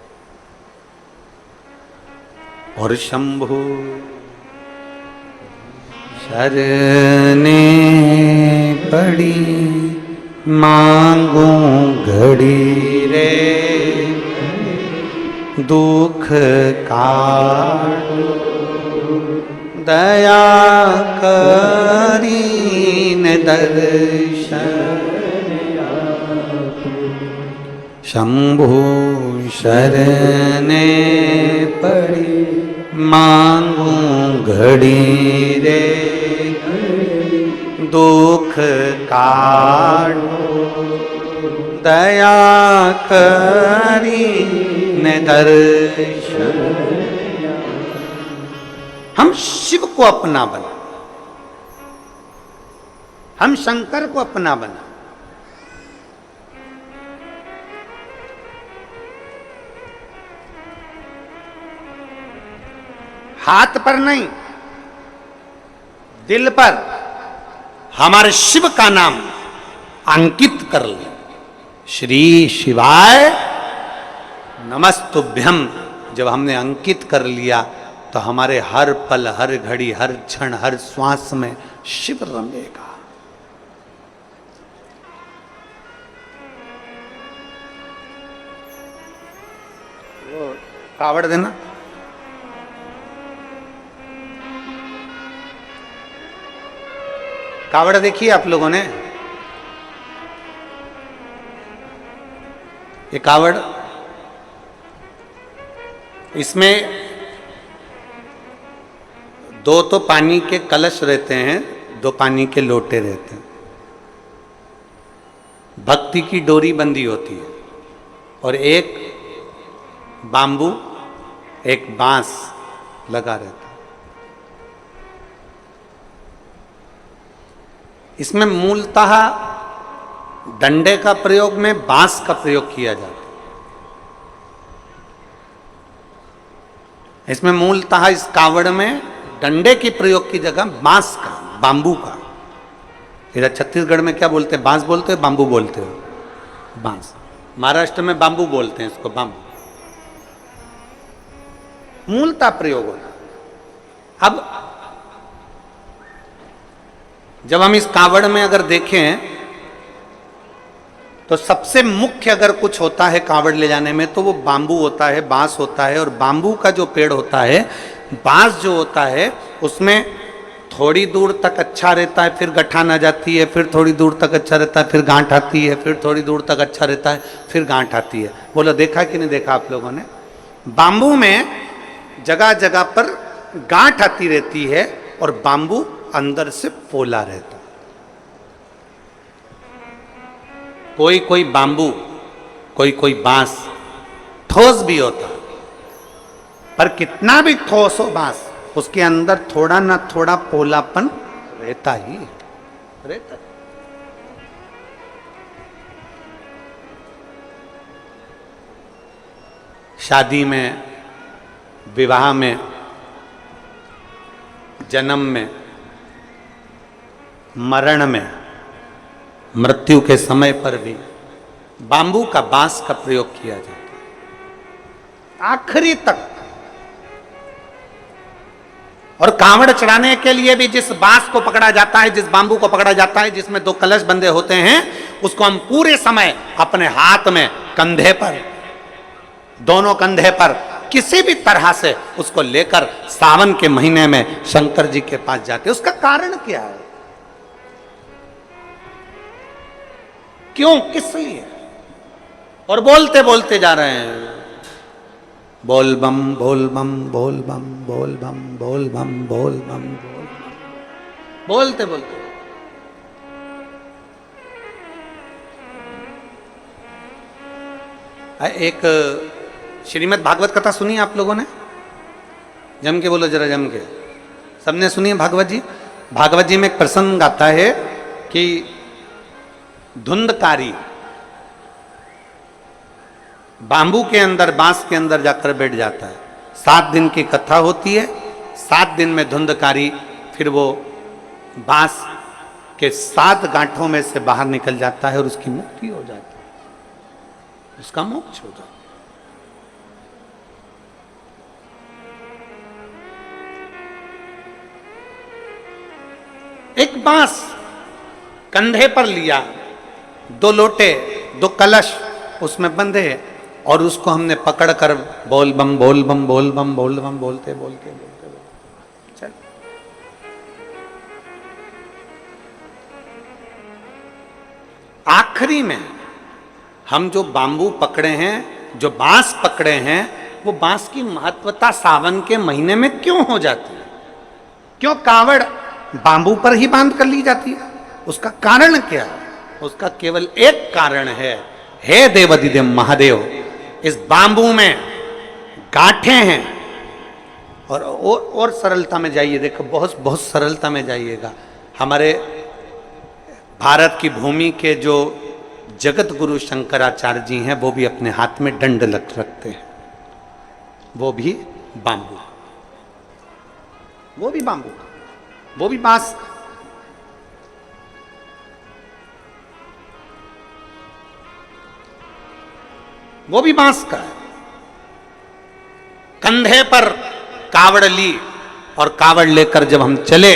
और शंभु शरने पड़ी मांगू घड़ी रे दुख काटो दया करीन दर्शन शंभु शरणे पड़ी मांगू घड़ी रे दुख काटो दया करीन दर्शन। हम शिव को अपना बना, हम शंकर को अपना बना। हाथ पर नहीं, दिल पर हमारे शिव का नाम अंकित कर ले। श्री शिवाय नमस्तुभ्यम जब हमने अंकित कर लिया तो हमारे हर पल, हर घड़ी, हर क्षण, हर श्वास में शिव रमेगा। वो कावड़ देना, कावड़ देखिए आप लोगों ने, ये कावड़, इसमें दो तो पानी के कलश रहते हैं, दो पानी के लोटे रहते हैं, भक्ति की डोरी बंधी होती है और एक बांबू एक बांस लगा रहता है। इसमें मूलतः डंडे का प्रयोग में बांस का प्रयोग किया जाता है। इसमें मूलतः इस कावड़ में डंडे के प्रयोग की जगह बांस का, बांबू का। इधर छत्तीसगढ़ में क्या बोलते हैं? बांस बोलते हो, बांबू बोलते हो? बांस। महाराष्ट्र में बांबू बोलते हैं इसको, बांबू। मूलतः प्रयोग होता। अब जब हम इस कावड़ में अगर देखें तो सबसे मुख्य अगर कुछ होता है कावड़ ले जाने में तो वो बांबू होता है, बांस होता है। और बांबू का जो पेड़ होता है, बांस जो होता है, उसमें थोड़ी दूर तक अच्छा रहता है, फिर गठान आ जाती है, फिर थोड़ी दूर तक अच्छा रहता है, फिर गांठ आती है, फिर थोड़ी दूर तक अच्छा रहता है, फिर गांठ आती है। बोलो देखा कि नहीं देखा आप लोगों ने? बांबू में जगह जगह पर गांठ आती रहती है और बांबू अंदर से पोला रहता है। कोई कोई बांबू, कोई कोई बांस ठोस भी होता, पर कितना भी ठोस हो बांस, उसके अंदर थोड़ा ना थोड़ा पोलापन रहता ही रहता। शादी में, विवाह में जन्म में, मरण में, मृत्यु के समय पर भी बांबू का बांस का प्रयोग किया जाता है आखिरी तक। और कांवड़ चढ़ाने के लिए भी जिस बांस को पकड़ा जाता है, जिस बांबू को पकड़ा जाता है, जिसमें 2 कलश बंधे होते हैं, उसको हम पूरे समय अपने हाथ में, कंधे पर, दोनों कंधे पर किसी भी तरह से उसको लेकर सावन के महीने में शंकर जी के पास जाते। उसका कारण क्या है? क्यों, किस लिए? और बोलते बोलते जा रहे हैं, बोल बम बोल बम बोल बम बोल बम बोल बम बोल बम बोल बम, बोलते बोलते। एक श्रीमद् भागवत कथा सुनी आप लोगों ने? जम के बोलो जरा, जम के। सबने सुनी है भागवत जी? भागवत जी में एक प्रसंग आता है कि धुंधकारी बांबू के अंदर, बांस के अंदर जाकर बैठ जाता है। 7 दिन की कथा होती है। 7 दिन में धुंधकारी फिर वो बांस के 7 गांठों में से बाहर निकल जाता है और उसकी मुक्ति हो जाती है, उसका मोक्ष हो जाता है। एक बांस कंधे पर लिया, 2 लोटे, 2 कलश उसमें बंधे, और उसको हमने पकड़कर बोल बम बोल बम बोल बम बोल बम बोलते बोलते बोलते बोलते चल। आखिरी में हम जो बांबू पकड़े हैं, जो बांस पकड़े हैं, वो बांस की महत्वता सावन के महीने में क्यों हो जाती है? क्यों कावड़ बांबू पर ही बांध कर ली जाती है? उसका कारण क्या है? उसका केवल एक कारण है, हे देवाधिदेव महादेव, इस बांबू में गांठें हैं। और सरलता में जाइए, देखो, बहुत बहुत सरलता में जाइएगा। हमारे भारत की भूमि के जो जगत गुरु शंकराचार्य जी हैं, वो भी अपने हाथ में दंड रखते हैं, वो भी बांबू, वो भी बांबू, वो भी बांस। वो भी बांस का है। कंधे पर कावड़ ली और कावड़ लेकर जब हम चले,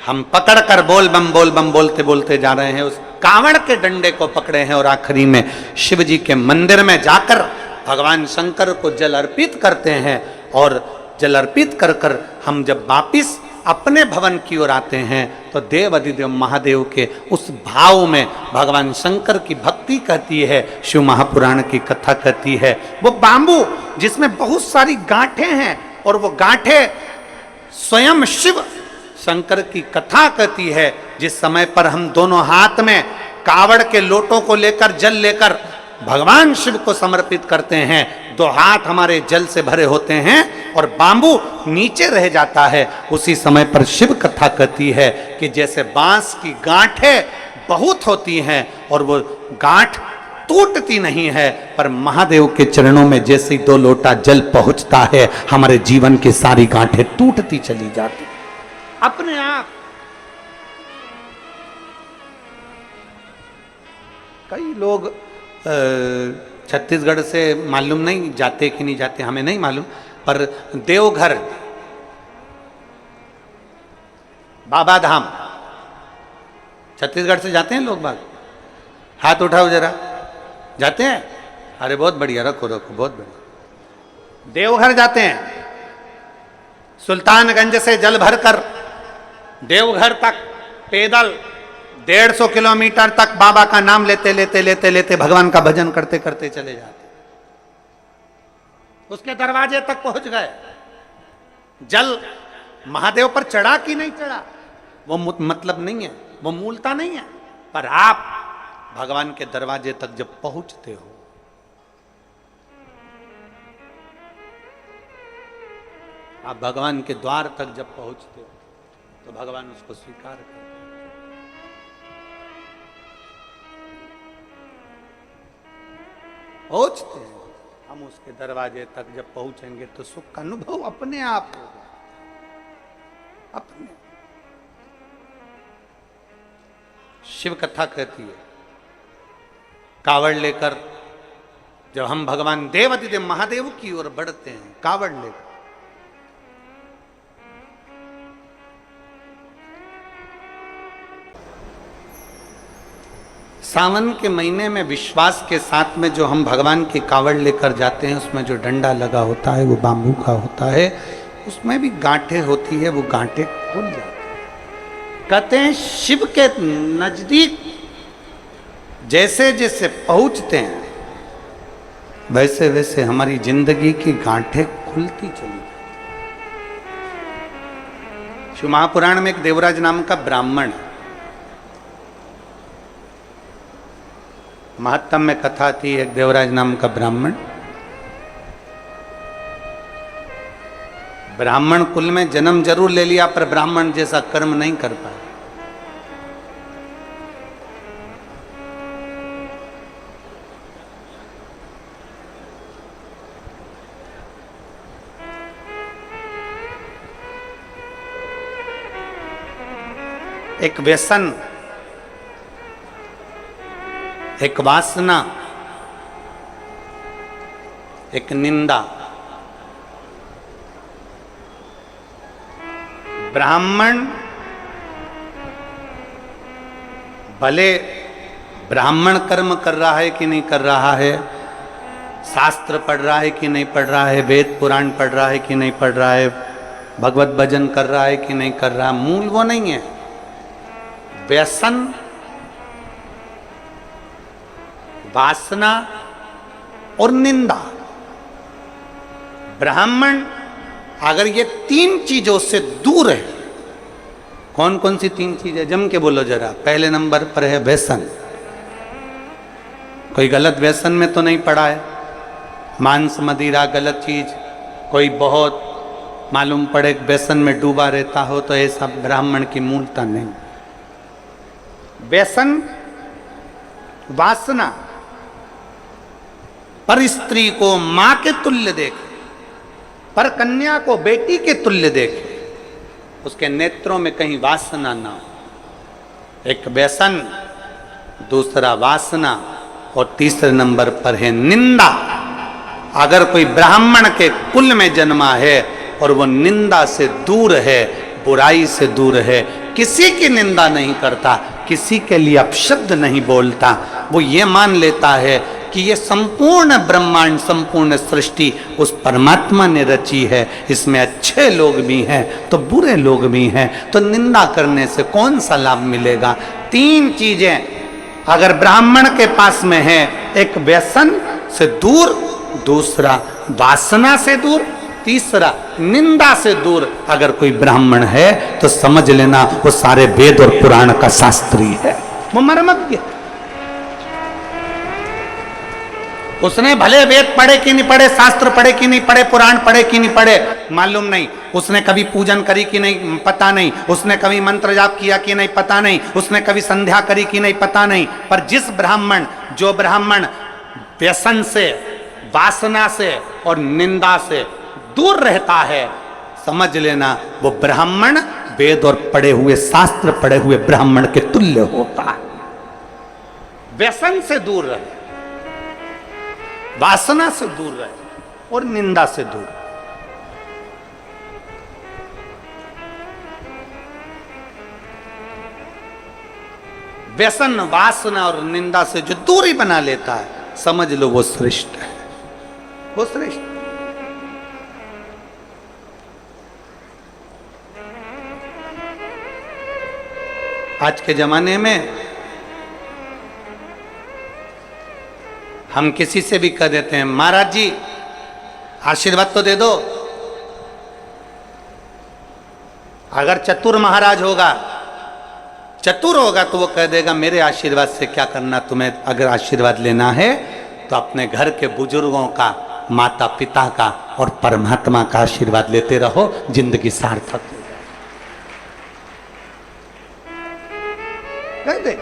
हम पकड़कर बोल बम बोलते बोलते जा रहे हैं, उस कावड़ के डंडे को पकड़े हैं और आखिरी में शिव जी के मंदिर में जाकर भगवान शंकर को जल अर्पित करते हैं। और जल अर्पित कर कर हम जब वापिस अपने भवन की ओर आते हैं तो देव अधिदेव महादेव के उस भाव में भगवान शंकर की भक्ति कहती है, शिव महापुराण की कथा कहती है। वो बांबू जिसमें बहुत सारी गांठें हैं, और वो गांठें स्वयं शिव शंकर की कथा कहती है। जिस समय पर हम दोनों हाथ में कावड़ के लोटों को लेकर, जल लेकर भगवान शिव को समर्पित करते हैं, 2 हाथ हमारे जल से भरे होते हैं और बांबू नीचे रह जाता है, उसी समय पर शिव कथा कहती है कि जैसे बांस की गांठें बहुत होती हैं और वो गांठ टूटती नहीं है, पर महादेव के चरणों में जैसे 2 लोटा जल पहुंचता है, हमारे जीवन की सारी गांठें टूटती चली जाती अपने आप। कई लोग छत्तीसगढ़ से मालूम नहीं जाते कि नहीं जाते, हमें नहीं मालूम, पर देवघर, बाबा धाम छत्तीसगढ़ से जाते हैं लोग बाग? हाथ उठाओ जरा, जाते हैं? अरे बहुत बढ़िया, रखो रखो, बहुत बढ़िया। देवघर जाते हैं, सुल्तानगंज से जल भरकर देवघर तक पैदल 150 किलोमीटर तक बाबा का नाम लेते लेते लेते लेते भगवान का भजन करते करते चले जाते। उसके दरवाजे तक पहुंच गए, जल महादेव पर चढ़ा कि नहीं चढ़ा वो मतलब नहीं है, वो मूलता नहीं है, पर आप भगवान के दरवाजे तक जब पहुंचते हो, आप भगवान के द्वार तक जब पहुंचते हो तो भगवान उसको स्वीकार करते हैं। पहुंचते हैं हम उसके दरवाजे तक, जब पहुंचेंगे तो सुख का अनुभव अपने आप होगा। अपने। शिव कथा कहती है, कावड़ लेकर जब हम भगवान देवाधिदेव महादेव की ओर बढ़ते हैं, कावड़ लेकर, सावन के महीने में विश्वास के साथ में जो हम भगवान की कावड़ लेकर जाते हैं, उसमें जो डंडा लगा होता है वो बांबू का होता है, उसमें भी गांठें होती है, वो गांठें खुल जाती है। कहते हैं शिव के नजदीक जैसे जैसे पहुंचते हैं, वैसे वैसे हमारी जिंदगी की गांठें खुलती चली। शिव महापुराण में एक देवराज नाम का ब्राह्मण, महात्म में कथा थी, एक देवराज नाम का ब्राह्मण, ब्राह्मण कुल में जन्म जरूर ले लिया पर ब्राह्मण जैसा कर्म नहीं कर पाया। एक व्यसन, एक वासना, एक निंदा। ब्राह्मण भले ब्राह्मण कर्म कर रहा है कि नहीं कर रहा है, शास्त्र पढ़ रहा है कि नहीं पढ़ रहा है, वेद पुराण पढ़ रहा है कि नहीं पढ़ रहा है, भगवत भजन कर रहा है कि नहीं कर रहा, मूल वो नहीं है। व्यसन, वासना और निंदा। ब्राह्मण अगर ये तीन चीजों से दूर है, कौन कौन सी तीन चीजें, जम के बोलो जरा। पहले नंबर पर है व्यसन। कोई गलत व्यसन में तो नहीं पड़ा है, मांस मदिरा गलत चीज, कोई बहुत मालूम पड़े व्यसन में डूबा रहता हो, तो ऐसा ब्राह्मण की मूलता नहीं। व्यसन, वासना, पर स्त्री को मां के तुल्य देखे, पर कन्या को बेटी के तुल्य देखे, उसके नेत्रों में कहीं वासना ना हो। एक व्यसन, दूसरा वासना, और तीसरे नंबर पर है निंदा। अगर कोई ब्राह्मण के कुल में जन्मा है और वो निंदा से दूर है, बुराई से दूर है, किसी की निंदा नहीं करता, किसी के लिए अपशब्द नहीं बोलता, वो ये मान लेता है कि ये संपूर्ण ब्रह्मांड, संपूर्ण सृष्टि उस परमात्मा ने रची है, इसमें अच्छे लोग भी हैं तो बुरे लोग भी हैं, तो निंदा करने से कौन सा लाभ मिलेगा। तीन चीजें अगर ब्राह्मण के पास में है, एक व्यसन से दूर, दूसरा वासना से दूर, तीसरा निंदा से दूर अगर कोई ब्राह्मण है, तो समझ लेना वो सारे वेद और पुराण का शास्त्री है, वो मर्मज्ञ। उसने भले वेद पढ़े कि नहीं पढ़े, शास्त्र पढ़े कि नहीं पढ़े, पुराण पढ़े कि नहीं पढ़े, मालूम नहीं। उसने कभी पूजन करी कि नहीं, पता नहीं। उसने कभी मंत्र जाप किया कि नहीं, पता नहीं। उसने कभी संध्या करी कि नहीं, पता नहीं। पर जिस ब्राह्मण, जो ब्राह्मण व्यसन से, वासना से और निंदा से दूर रहता है, समझ लेना वो ब्राह्मण वेद और पढ़े हुए, शास्त्र पढ़े हुए ब्राह्मण के तुल्य होता है। व्यसन से दूर रहे, वासना से दूर रहे और निंदा से दूर। व्यसन, वासना और निंदा से जो दूरी बना लेता है, समझ लो वो श्रेष्ठ है, वो श्रेष्ठ। आज के जमाने में हम किसी से भी कह देते हैं, महाराज जी आशीर्वाद तो दे दो। अगर चतुर महाराज होगा, चतुर होगा, तो वो कह देगा मेरे आशीर्वाद से क्या करना तुम्हें। अगर आशीर्वाद लेना है तो अपने घर के बुजुर्गों का, माता पिता का और परमात्मा का आशीर्वाद लेते रहो, जिंदगी सार्थक हो जाए। कह दे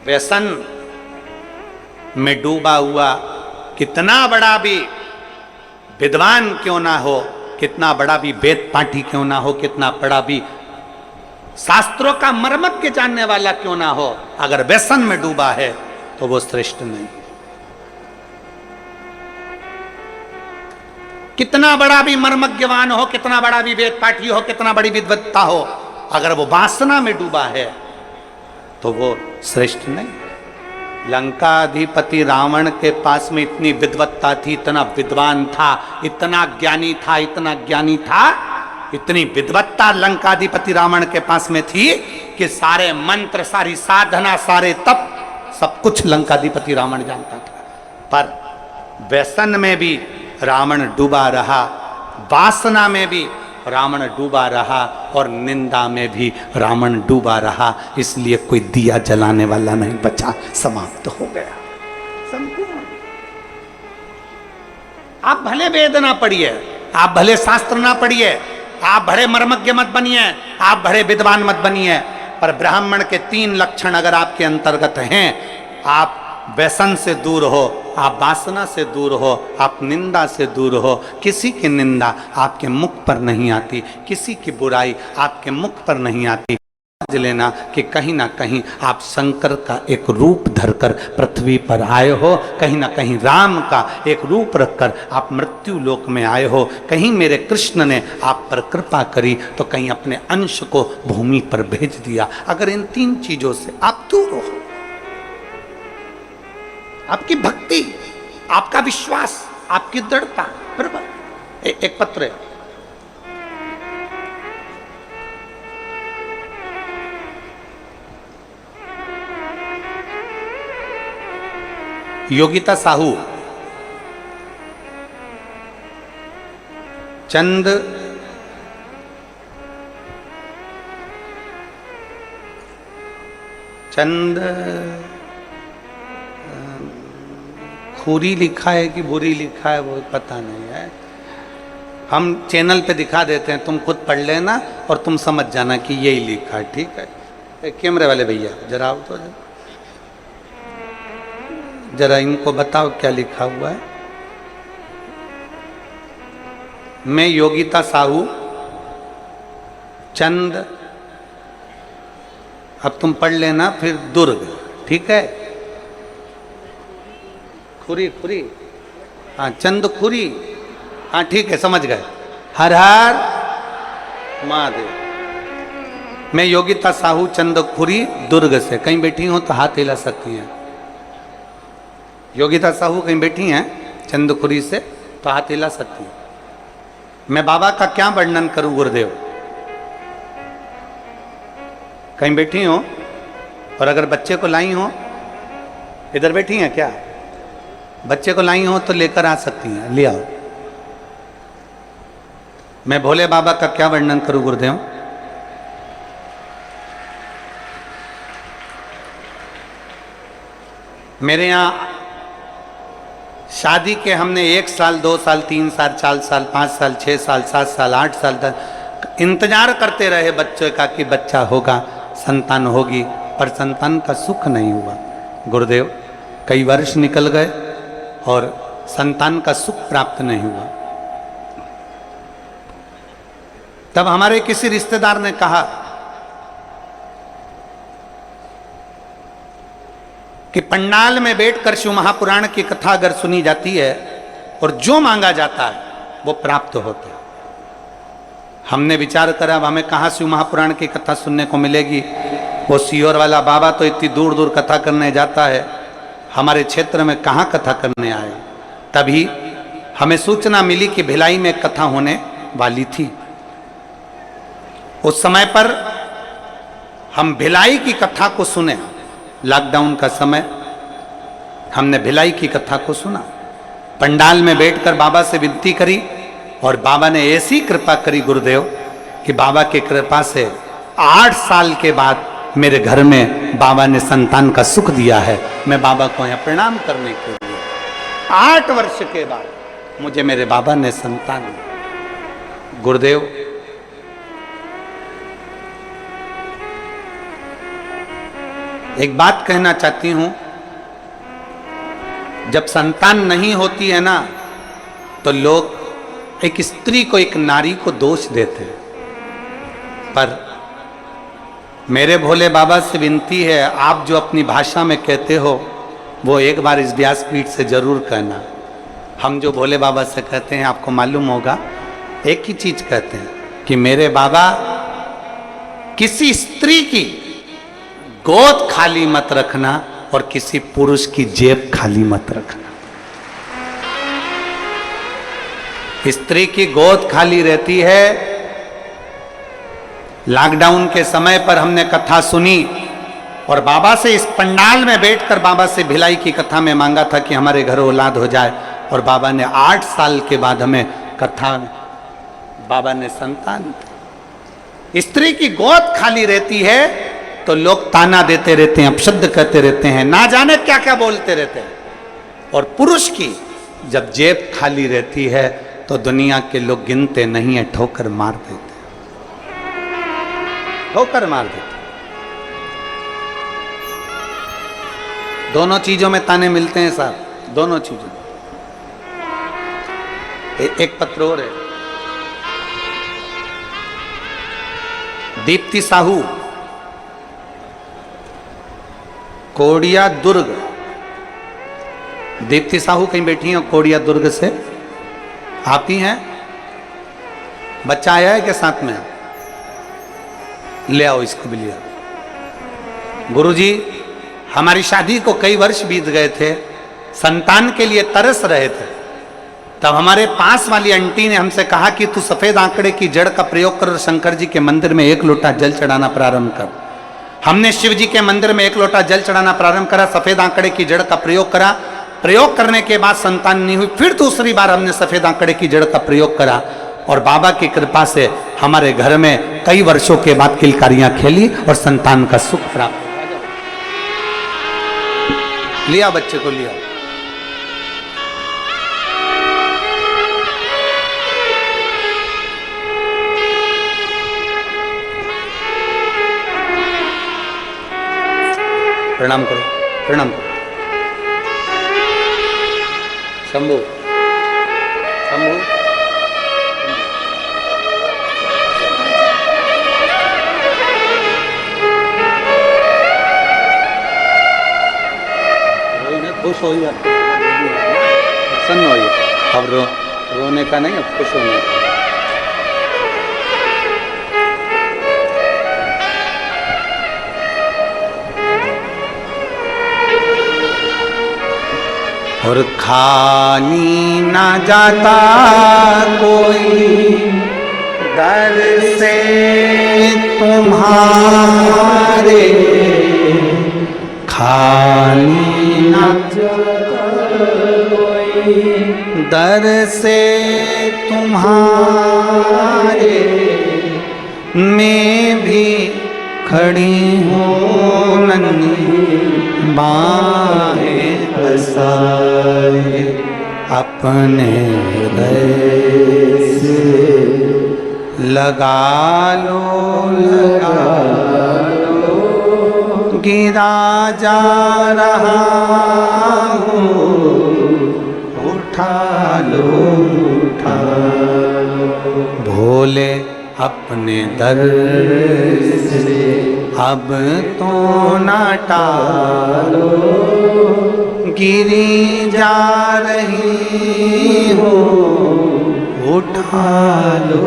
व्यसन में डूबा हुआ कितना बड़ा भी विद्वान क्यों ना हो, कितना बड़ा भी वेद पाठी क्यों ना हो, कितना बड़ा भी शास्त्रों का मर्मज्ञ जानने वाला क्यों ना हो, अगर व्यसन में डूबा है तो वो श्रेष्ठ नहीं। कितना बड़ा भी मर्मज्ञवान हो, कितना बड़ा भी वेद पाठी हो, कितना बड़ी विद्वत्ता हो, अगर वो वासना में डूबा है तो वो श्रेष्ठ नहीं। लंकाधिपति रावण के पास में इतनी विद्वत्ता थी, इतना विद्वान था, इतना ज्ञानी था, इतना ज्ञानी था, इतनी विद्वत्ता लंकाधिपति रावण के पास में थी कि सारे मंत्र, सारी साधना, सारे तप, सब कुछ लंकाधिपति रावण जानता था। पर व्यसन में भी रावण डूबा रहा, वासना में भी रावण डूबा रहा, और निंदा में भी रावण डूबा रहा। इसलिए कोई दिया जलाने वाला नहीं बचा, समाप्त हो गया संपूर्ण। आप भले वेद ना पढ़िए, आप भले शास्त्र ना पढ़िए, आप भले मर्मज्ञ मत बनिए, आप भले विद्वान मत बनिए, पर ब्राह्मण के 3 लक्षण अगर आपके अंतर्गत हैं, आप व्यसन से दूर हो, आप वासना से दूर हो, आप निंदा से दूर हो। किसी की निंदा आपके मुख पर नहीं आती, किसी की बुराई आपके मुख पर नहीं आती। समझ लेना कि कहीं ना कहीं आप शंकर का एक रूप धरकर पृथ्वी पर आए हो, कहीं ना कहीं राम का एक रूप रखकर आप मृत्यु लोक में आए हो। कहीं मेरे कृष्ण ने आप पर कृपा करी तो कहीं अपने अंश को भूमि पर भेज दिया। अगर इन 3 चीजों से आप दूर हो, आपकी भक्ति, आपका विश्वास, आपकी दृढ़ता, बराबर। एक पत्र है, योगिता साहू, चंद खुरी लिखा है कि बुरी लिखा है वो पता नहीं है, हम चैनल पे दिखा देते हैं, तुम खुद पढ़ लेना और तुम समझ जाना कि यही लिखा है, ठीक है। कैमरे वाले भैया जरा आओ तो जरा इनको बताओ क्या लिखा हुआ है। मैं योगिता साहू, चंद, अब तुम पढ़ लेना फिर दुर्ग, ठीक है। खुरी, हाँ चंद खुरी, हाँ ठीक है, समझ गए। हर हर महादेव। मैं योगिता साहू, चंद खुरी, दुर्ग से। कहीं बैठी हो तो हाथ हिला सकती हैं। योगिता साहू कहीं बैठी हैं चंदखुरी से तो हाथ हिला सकती हैं। मैं बाबा का क्या वर्णन करूं गुरुदेव। कहीं बैठी हो और अगर बच्चे को लाई हो, इधर बैठी हैं क्या, बच्चे को लाई हो तो लेकर आ सकती हैं, ले आओ। मैं भोले बाबा का क्या वर्णन करूं गुरुदेव। मेरे यहाँ शादी के हमने 1 साल, 2 साल, 3 साल, 4 साल, 5 साल, 6 साल, 7 साल, 8 साल तक इंतजार करते रहे बच्चे का कि बच्चा होगा, संतान होगी, पर संतान का सुख नहीं हुआ गुरुदेव। कई वर्ष निकल गए और संतान का सुख प्राप्त नहीं हुआ। तब हमारे किसी रिश्तेदार ने कहा कि पंडाल में बैठकर शिव महापुराण की कथा अगर सुनी जाती है और जो मांगा जाता है वो प्राप्त होता है। हमने विचार करा अब हमें कहाँ शिव महापुराण की कथा सुनने को मिलेगी। वो सीहोर वाला बाबा तो इतनी दूर दूर कथा करने जाता है, हमारे क्षेत्र में कहाँ कथा करने आए। तभी हमें सूचना मिली कि भिलाई में कथा होने वाली थी। उस समय पर हम भिलाई की कथा को सुने। लॉकडाउन का समय हमने भिलाई की कथा को सुना। पंडाल में बैठकर बाबा से विनती करी और बाबा ने ऐसी कृपा करी गुरुदेव कि बाबा की कृपा से 8 साल के बाद मेरे घर में बाबा ने संतान का सुख दिया है। मैं बाबा को यहाँ प्रणाम करने के लिए 8 वर्ष के बाद मुझे मेरे बाबा ने संतान दी। गुरुदेव एक बात कहना चाहती हूं, जब संतान नहीं होती है ना तो लोग एक स्त्री को, एक नारी को दोष देते हैं। पर मेरे भोले बाबा से विनती है, आप जो अपनी भाषा में कहते हो वो एक बार इस व्यासपीठ से जरूर कहना। हम जो भोले बाबा से कहते हैं आपको मालूम होगा, एक ही चीज कहते हैं कि मेरे बाबा किसी स्त्री की गोद खाली मत रखना और किसी पुरुष की जेब खाली मत रखना। स्त्री की गोद खाली रहती है। लॉकडाउन के समय पर हमने कथा सुनी और बाबा से इस पंडाल में बैठकर बाबा से भिलाई की कथा में मांगा था कि हमारे घर औलाद हो जाए, और बाबा ने 8 साल के बाद हमें कथा, बाबा ने संतान। स्त्री की गोद खाली रहती है तो लोग ताना देते रहते हैं, अपशब्द कहते रहते हैं, ना जाने क्या क्या बोलते रहते हैं। और पुरुष की जब जेब खाली रहती है तो दुनिया के लोग गिनते नहीं है, ठोकर मार देते, ठोकर मार देते। दोनों चीजों में ताने मिलते हैं साहब, दोनों चीजों में। एक पत्र और है, दीप्ति साहू, कोडिया दुर्ग। दीप्ति साहू कहीं बैठी हैं कोडिया दुर्ग से, आप ही हैं? बच्चा आया है क्या साथ में? ले आओ, इसको भी ले आओ। गुरुजी, हमारी शादी को कई वर्ष बीत गए थे, संतान के लिए तरस रहे थे। तब हमारे पास वाली आंटी ने हमसे कहा कि तू सफेद आंकड़े की जड़ का प्रयोग कर शंकर जी के मंदिर में 1 लोटा जल चढ़ाना प्रारंभ कर। हमने शिव जी के मंदिर में 1 लोटा जल चढ़ाना प्रारंभ करा, सफेद आंकड़े की जड़ का प्रयोग करा। प्रयोग करने के बाद संतान नहीं हुई, फिर दूसरी बार हमने सफेद आंकड़े की जड़ का प्रयोग करा और बाबा की कृपा से हमारे घर में कई वर्षों के बाद किलकारियां खेली और संतान का सुख प्राप्त। लिया बच्चे को, लिया। प्रणाम करो, प्रणाम करो। शंभू, शंभू, खुश हो जाए, प्रसन्न होइए। अब रोने का नहीं, अब खुश होने का। और खाली ना जाता कोई दर से तुम्हारे, खाली ना जाता कोई दर से तुम्हारे, मैं भी खड़ी हूँ नन्ही बाहें पसारे, अपने हृदय से लगा लो, लगा लो, गिरा जा रहा हूँ, उठा लो, उठा लो। भोले अपने दर से अब तो ना टालो, गिरी जा रही हो, उठा लो,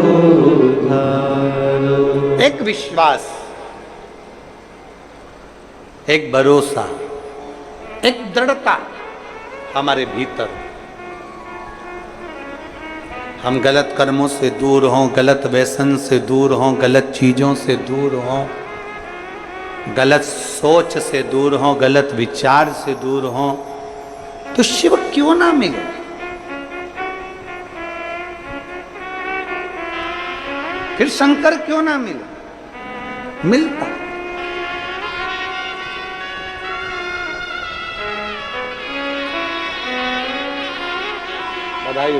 उठा लो। एक विश्वास, एक भरोसा, एक दृढ़ता हमारे भीतर। हम गलत कर्मों से दूर हों, गलत व्यसन से दूर हों, गलत चीज़ों से दूर हों, गलत सोच से दूर हों, गलत विचार से दूर हों, तो शिव क्यों ना मिले? फिर शंकर क्यों ना मिले? मिलता। बधाई हो।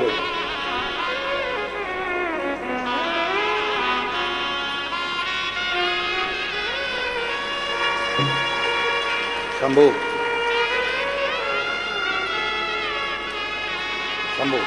शंभू, शंभू,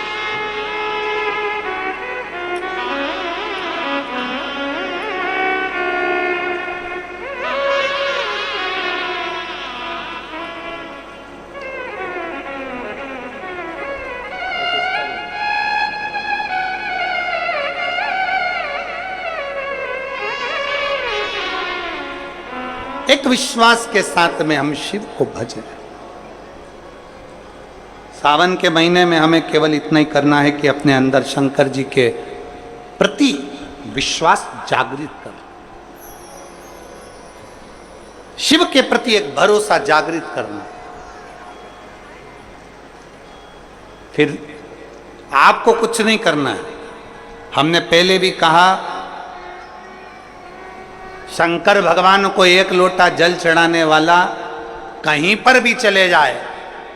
अद्वैत विश्वास के साथ में हम शिव को भजें। सावन के महीने में हमें केवल इतना ही करना है कि अपने अंदर शंकर जी के प्रति विश्वास जागृत कर, शिव के प्रति एक भरोसा जागृत करना। फिर आपको कुछ नहीं करना है। हमने पहले भी कहा, शंकर भगवान को एक लोटा जल चढ़ाने वाला कहीं पर भी चले जाए,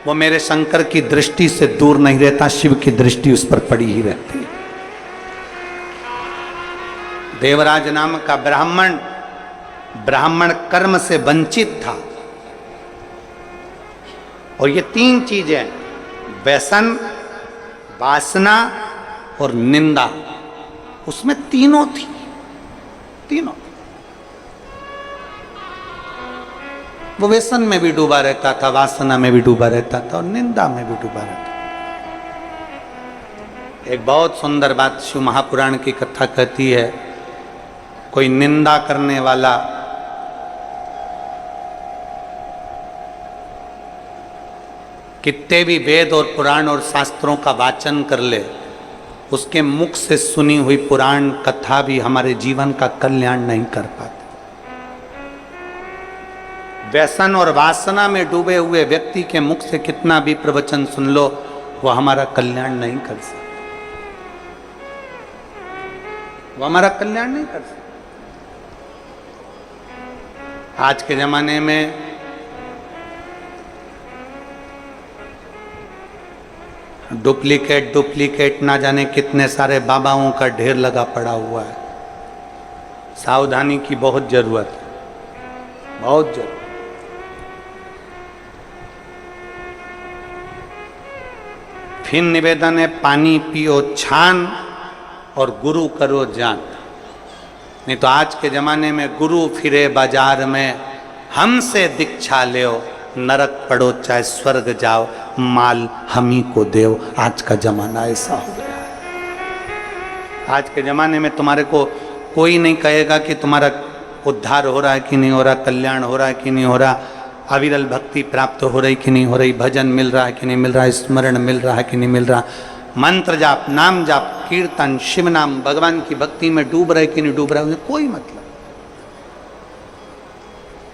वो मेरे शंकर की दृष्टि से दूर नहीं रहता, शिव की दृष्टि उस पर पड़ी ही रहती है। देवराज नाम का ब्राह्मण कर्म से वंचित था, और ये तीन चीजें, व्यसन, वासना और निंदा, उसमें तीनों थी, तीनों। वो व्यसन में भी डूबा रहता था, वासना में भी डूबा रहता था, और निंदा में भी डूबा रहता था। एक बहुत सुंदर बात शिव महापुराण की कथा कहती है, कोई निंदा करने वाला कितने भी वेद और पुराण और शास्त्रों का वाचन कर ले, उसके मुख से सुनी हुई पुराण कथा भी हमारे जीवन का कल्याण नहीं कर पाती। व्यसन और वासना में डूबे हुए व्यक्ति के मुख से कितना भी प्रवचन सुन लो, वो हमारा कल्याण नहीं कर सकता, वो हमारा कल्याण नहीं कर सकता। आज के जमाने में डुप्लीकेट ना जाने कितने सारे बाबाओं का ढेर लगा पड़ा हुआ है। सावधानी की बहुत जरूरत है, बहुत जरूरत। फिर निवेदन है, पानी पियो छान और गुरु करो जान। नहीं तो आज के जमाने में गुरु फिरे बाजार में, हमसे दीक्षा लो, नरक पड़ो चाहे स्वर्ग जाओ, माल हम ही को देव। आज का जमाना ऐसा हो गया है। आज के जमाने में तुम्हारे को कोई नहीं कहेगा कि तुम्हारा उद्धार हो रहा है कि नहीं हो रहा, कल्याण हो रहा है कि नहीं हो रहा, अविरल भक्ति प्राप्त हो रही कि नहीं हो रही, भजन मिल रहा है कि नहीं मिल रहा, स्मरण मिल रहा है कि नहीं मिल रहा, मंत्र जाप, नाम जाप, कीर्तन, शिव नाम, भगवान की भक्ति में डूब रहे कि नहीं डूब रहे, उन्हें कोई मतलब।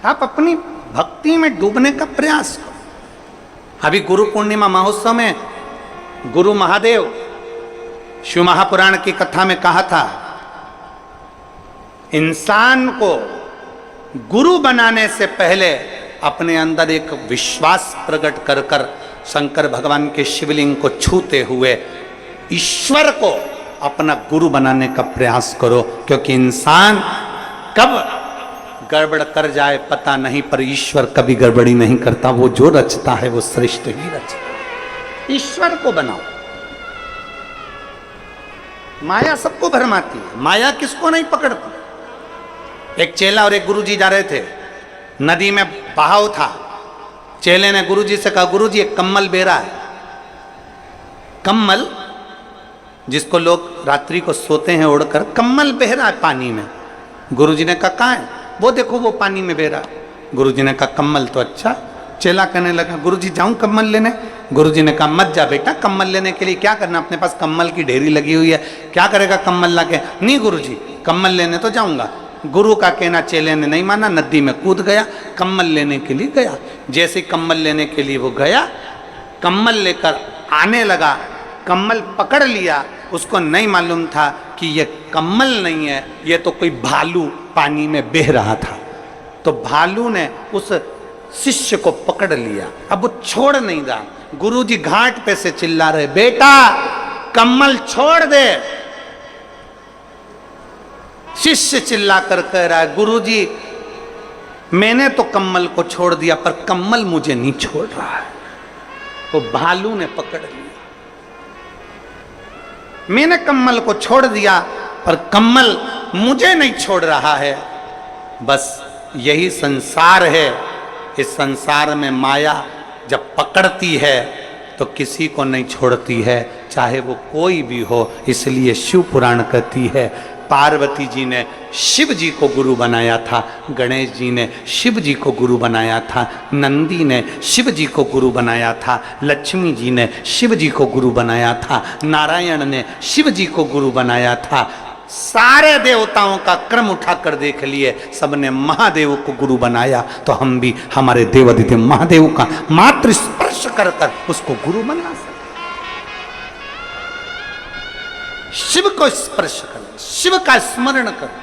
आप अपनी भक्ति में डूबने का प्रयास करो। अभी गुरु पूर्णिमा महोत्सव में गुरु महादेव शिव महापुराण की कथा में कहा था, इंसान को गुरु बनाने से पहले अपने अंदर एक विश्वास प्रकट कर कर शंकर भगवान के शिवलिंग को छूते हुए ईश्वर को अपना गुरु बनाने का प्रयास करो, क्योंकि इंसान कब गड़बड़ कर जाए पता नहीं, पर ईश्वर कभी गड़बड़ी नहीं करता। वो जो रचता है वो श्रेष्ठ ही रचता है। ईश्वर को बनाओ। माया सबको भरमाती है, माया किसको नहीं पकड़ती। एक चेला और एक गुरुजी जा रहे थे, नदी में बहाव था। चेले ने गुरुजी से कहा, गुरुजी एक कम्मल बह रहा है। कम्मल जिसको लोग रात्रि को सोते हैं उड़कर, कम्मल बह रहा है पानी में। गुरुजी ने कहा कहाँ है? वो देखो वो पानी में बह रहा। गुरुजी ने कहा कम्मल तो अच्छा। चेला कहने लगा, गुरुजी जाऊं कम्मल लेने? गुरुजी ने कहा मत जा बेटा, कम्मल लेने के लिए क्या करना, अपने पास कम्मल की ढेरी लगी हुई है, क्या करेगा कम्मल ला के? नहीं गुरुजी, कम्मल लेने तो जाऊंगा। गुरु का कहना चेले ने नहीं माना, नदी में कूद गया, कम्मल लेने के लिए गया। जैसे कम्मल लेने के लिए वो गया, कम्मल लेकर आने लगा, कम्मल पकड़ लिया। उसको नहीं मालूम था कि ये कम्मल नहीं है, ये तो कोई भालू पानी में बह रहा था। तो भालू ने उस शिष्य को पकड़ लिया, अब वो छोड़ नहीं रहा। गुरुजी घाट पे से चिल्ला रहे, बेटा कम्मल छोड़ दे। शिष्य चिल्ला कर कह रहा है, गुरुजी मैंने तो कम्मल को छोड़ दिया, पर कम्मल मुझे नहीं छोड़ रहा है। तो भालू ने पकड़ लिया, मैंने कम्मल को छोड़ दिया पर कम्मल मुझे नहीं छोड़ रहा है। बस यही संसार है। इस संसार में माया जब पकड़ती है तो किसी को नहीं छोड़ती है, चाहे वो कोई भी हो। इसलिए शिव पुराण कहती है, पार्वती जी ने शिव जी को गुरु बनाया था, गणेश जी ने शिव जी को गुरु बनाया था, नंदी ने शिव जी को गुरु बनाया था, लक्ष्मी जी ने शिव जी को गुरु बनाया था, नारायण ने शिव जी को गुरु बनाया था। सारे देवताओं का क्रम उठाकर देख लिए, सबने महादेव को गुरु बनाया, तो हम भी हमारे देवादिदेव महादेव का मात्र स्पर्श कर कर उसको गुरु बना सकते। शिव को स्पर्श करो, शिव का स्मरण करो।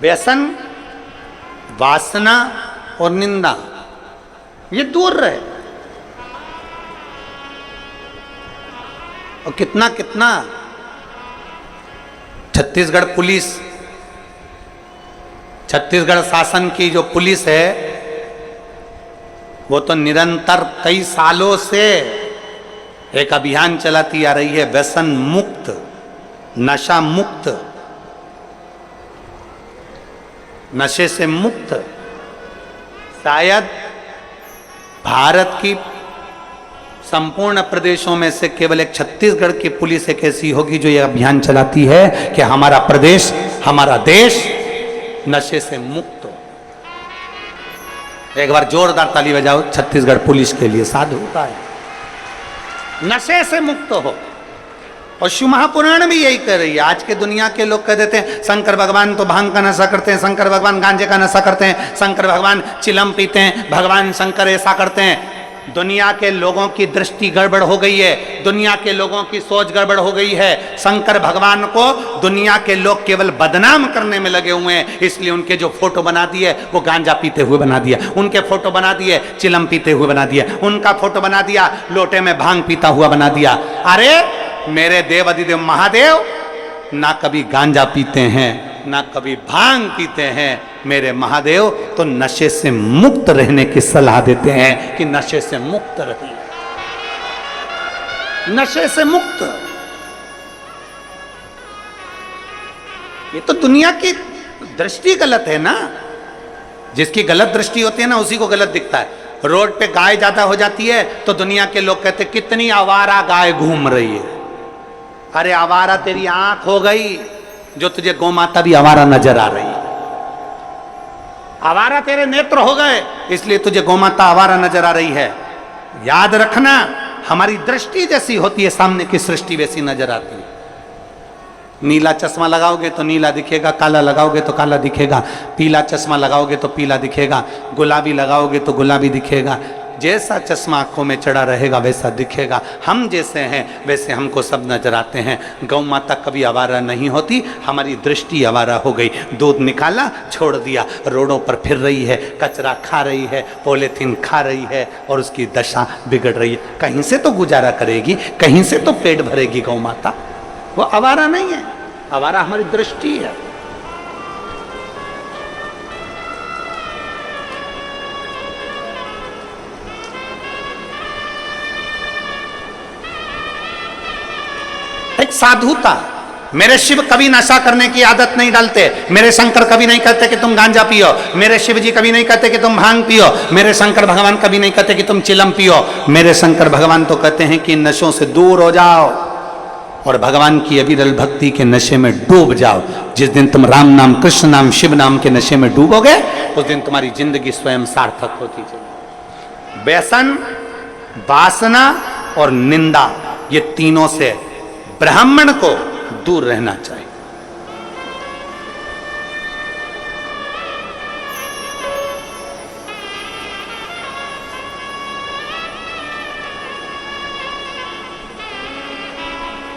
व्यसन, वासना और निंदा ये दूर रहे। और कितना कितना छत्तीसगढ़ पुलिस, छत्तीसगढ़ शासन की जो पुलिस है वो तो निरंतर कई सालों से एक अभियान चलाती आ रही है, व्यसन मुक्त, नशा मुक्त, नशे से मुक्त। शायद भारत की संपूर्ण प्रदेशों में से केवल एक छत्तीसगढ़ की पुलिस एक ऐसी होगी जो यह अभियान चलाती है कि हमारा प्रदेश, हमारा देश नशे से मुक्त हो। एक बार जोरदार ताली बजाओ छत्तीसगढ़ पुलिस के लिए, साधु होता है, नशे से मुक्त हो। और शिव महापुराण भी यही कर रही है। आज के दुनिया के लोग कह देते हैं शंकर भगवान तो भांग का नशा करते हैं, शंकर भगवान गांजे का नशा करते हैं, शंकर भगवान चिलम पीते हैं, भगवान शंकर ऐसा करते हैं। दुनिया के लोगों की दृष्टि गड़बड़ हो गई है, दुनिया के लोगों की सोच गड़बड़ हो गई है। शंकर भगवान को दुनिया के लोग केवल बदनाम करने में लगे हुए हैं, इसलिए उनके जो फोटो बना दिए वो गांजा पीते हुए बना दिया, उनके फोटो बना दिए चिलम पीते हुए बना दिया, उनका फोटो बना दिया लोटे में भांग पीता हुआ बना दिया। अरे मेरे देव अधिदेव महादेव ना कभी गांजा पीते हैं ना कभी भांग पीते हैं। मेरे महादेव तो नशे से मुक्त रहने की सलाह देते हैं कि नशे से मुक्त रहिए, नशे से मुक्त। ये तो दुनिया की दृष्टि गलत है ना, जिसकी गलत दृष्टि होती है ना उसी को गलत दिखता है। रोड पे गाय ज्यादा हो जाती है तो दुनिया के लोग कहते कितनी आवारा गाय घूम रही है। अरे आवारा तेरी आंख हो गई जो तुझे गौ माता भी आवारा नजर आ रही है। आवारा तेरे नेत्र हो गए इसलिए तुझे गौ माता आवारा नजर आ रही है। याद रखना, हमारी दृष्टि जैसी होती है सामने की सृष्टि वैसी नजर आती है। नीला चश्मा लगाओगे तो नीला दिखेगा, काला लगाओगे तो काला दिखेगा, पीला चश्मा लगाओगे तो पीला दिखेगा, गुलाबी लगाओगे तो गुलाबी दिखेगा। जैसा चश्मा आंखों में चढ़ा रहेगा वैसा दिखेगा। हम जैसे हैं वैसे हमको सब नजर आते हैं। गौ माता कभी आवारा नहीं होती, हमारी दृष्टि आवारा हो गई। दूध निकाला छोड़ दिया, रोडों पर फिर रही है, कचरा खा रही है, पॉलीथीन खा रही है और उसकी दशा बिगड़ रही है। कहीं से तो गुजारा करेगी, कहीं से तो पेट भरेगी गौ माता। वो आवारा नहीं है, आवारा हमारी दृष्टि है। एक साधुता। मेरे शिव कभी नशा करने की आदत नहीं डालते, मेरे शंकर कभी नहीं कहते कि तुम गांजा पियो, मेरे शिव जी कभी नहीं कहते कि तुम भांग पियो, मेरे शंकर भगवान कभी नहीं कहते कि तुम चिलम पियो। मेरे शंकर भगवान तो कहते हैं कि नशों से दूर हो जाओ और भगवान की अविरल भक्ति के नशे में डूब जाओ। जिस दिन तुम राम नाम, कृष्ण नाम, शिव नाम के नशे में डूबोगे उस दिन तुम्हारी जिंदगी स्वयं सार्थक होती चलेगी। व्यसन, वासना और निंदा, ये तीनों से ब्राह्मण को दूर रहना चाहिए।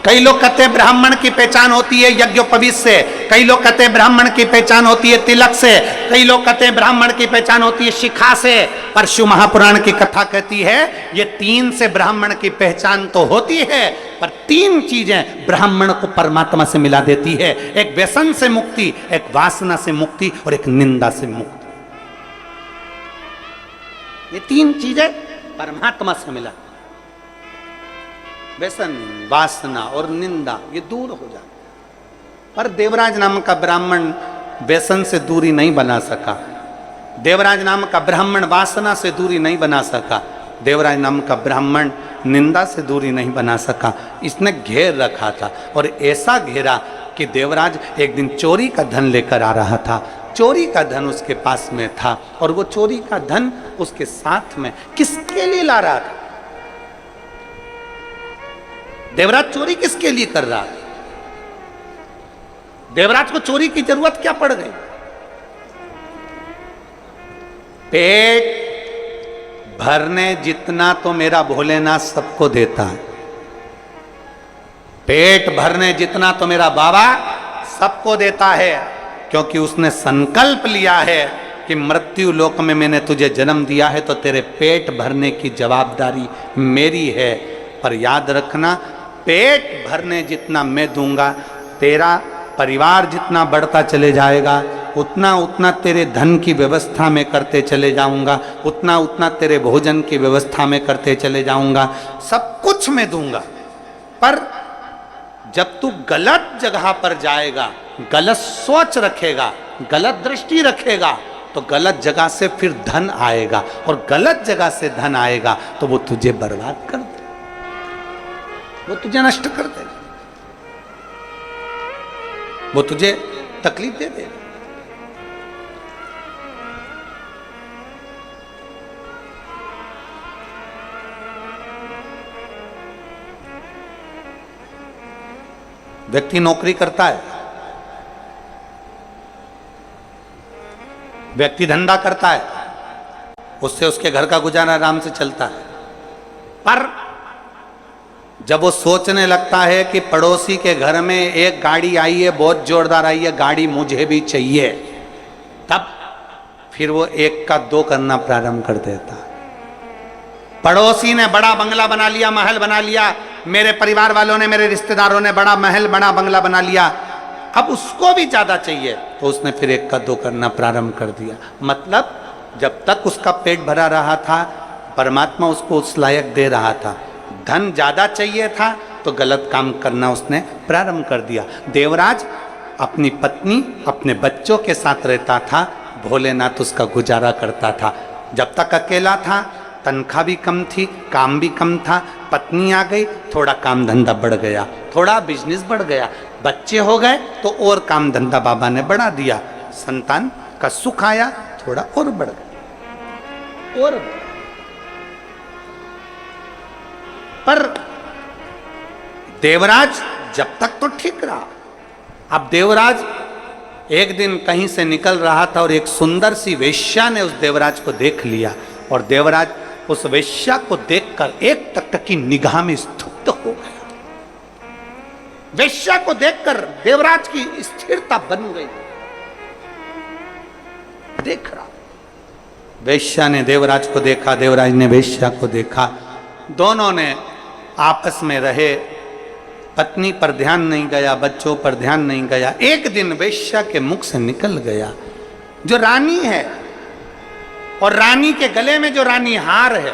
कई लोग कहते हैं ब्राह्मण की पहचान होती है यज्ञोपवीत से, कई लोग कहते हैं ब्राह्मण की पहचान होती है तिलक से, कई लोग कहते हैं ब्राह्मण की पहचान होती है शिखा से। पर शिव महापुराण की कथा कहती है ये तीन से ब्राह्मण की पहचान तो होती है, पर तीन चीजें ब्राह्मण को परमात्मा से मिला देती है। एक व्यसन से मुक्ति, एक वासना से मुक्ति और एक निंदा से मुक्ति। ये तीन चीजें परमात्मा से मिला। व्यसन, वासना और निंदा ये दूर हो जाए। पर देवराज नाम का ब्राह्मण व्यसन से दूरी नहीं बना सका, देवराज नाम का ब्राह्मण वासना से दूरी नहीं बना सका, देवराज नाम का ब्राह्मण निंदा से दूरी नहीं बना सका, इसने घेर रखा था। और ऐसा घेरा कि देवराज एक दिन चोरी का धन लेकर आ रहा था, चोरी का धन उसके पास में था, और वो चोरी का धन उसके साथ में किसके लिए ला रहा था? देवराज चोरी किसके लिए कर रहा था? देवराज को चोरी की जरूरत क्या पड़ गई? पेट भरने जितना तो मेरा भोलेनाथ सबको देता है, पेट भरने जितना तो मेरा बाबा सबको देता है, क्योंकि उसने संकल्प लिया है कि मृत्यु लोक में मैंने तुझे जन्म दिया है तो तेरे पेट भरने की जवाबदारी मेरी है। पर याद रखना, पेट भरने जितना मैं दूंगा, तेरा परिवार जितना बढ़ता चले जाएगा, उतना उतना तेरे धन की व्यवस्था में करते चले जाऊंगा, उतना उतना तेरे भोजन की व्यवस्था में करते चले जाऊंगा, सब कुछ मैं दूंगा। पर जब तू गलत जगह पर जाएगा, गलत सोच रखेगा, गलत दृष्टि रखेगा, तो गलत जगह से फिर धन आएगा, और गलत जगह से धन आएगा तो वो तुझे बर्बाद कर दे, वो तुझे नष्ट कर दे, वो तुझे तकलीफ दे दे। व्यक्ति नौकरी करता है, व्यक्ति धंधा करता है, उससे उसके घर का गुजारा आराम से चलता है। पर जब वो सोचने लगता है कि पड़ोसी के घर में एक गाड़ी आई है, बहुत जोरदार आई है, गाड़ी मुझे भी चाहिए, तब फिर वो एक का दो करना प्रारंभ कर देता है। पड़ोसी ने बड़ा बंगला बना लिया, महल बना लिया, मेरे परिवार वालों ने, मेरे रिश्तेदारों ने बड़ा महल, बड़ा बंगला बना लिया, अब उसको भी ज्यादा चाहिए, तो उसने फिर एक का दो करना प्रारंभ कर दिया। मतलब जब तक उसका पेट भरा रहा था, परमात्मा उसको उस लायक दे रहा था। धन ज्यादा चाहिए था तो गलत काम करना उसने प्रारंभ कर दिया। देवराज अपनी पत्नी, अपने बच्चों के साथ रहता था, भोलेनाथ उसका गुजारा करता था। जब तक अकेला था, तनख्वाह भी कम थी, काम भी कम था, पत्नी आ गई, थोड़ा काम धंधा बढ़ गया, थोड़ा बिजनेस बढ़ गया, बच्चे हो गए तो और काम धंधा बाबा ने बढ़ा दिया, संतान का सुख आया, थोड़ा और बढ़ गया और। पर देवराज जब तक तो ठीक रहा। अब देवराज एक दिन कहीं से निकल रहा था और एक सुंदर सी वेश्या ने उस देवराज को देख लिया, और देवराज उस वेश्या को देखकर एक टक की निगाह में स्तब्ध हो गया। वेश्या को देखकर देवराज की स्थिरता बन गई। देख रहा, वेश्या ने देवराज को देखा, देवराज ने वेश्या को देखा, दोनों ने आपस में रहे, पत्नी पर ध्यान नहीं गया, बच्चों पर ध्यान नहीं गया। एक दिन वेश्या के मुख से निकल गया, जो रानी है और रानी के गले में जो रानी हार है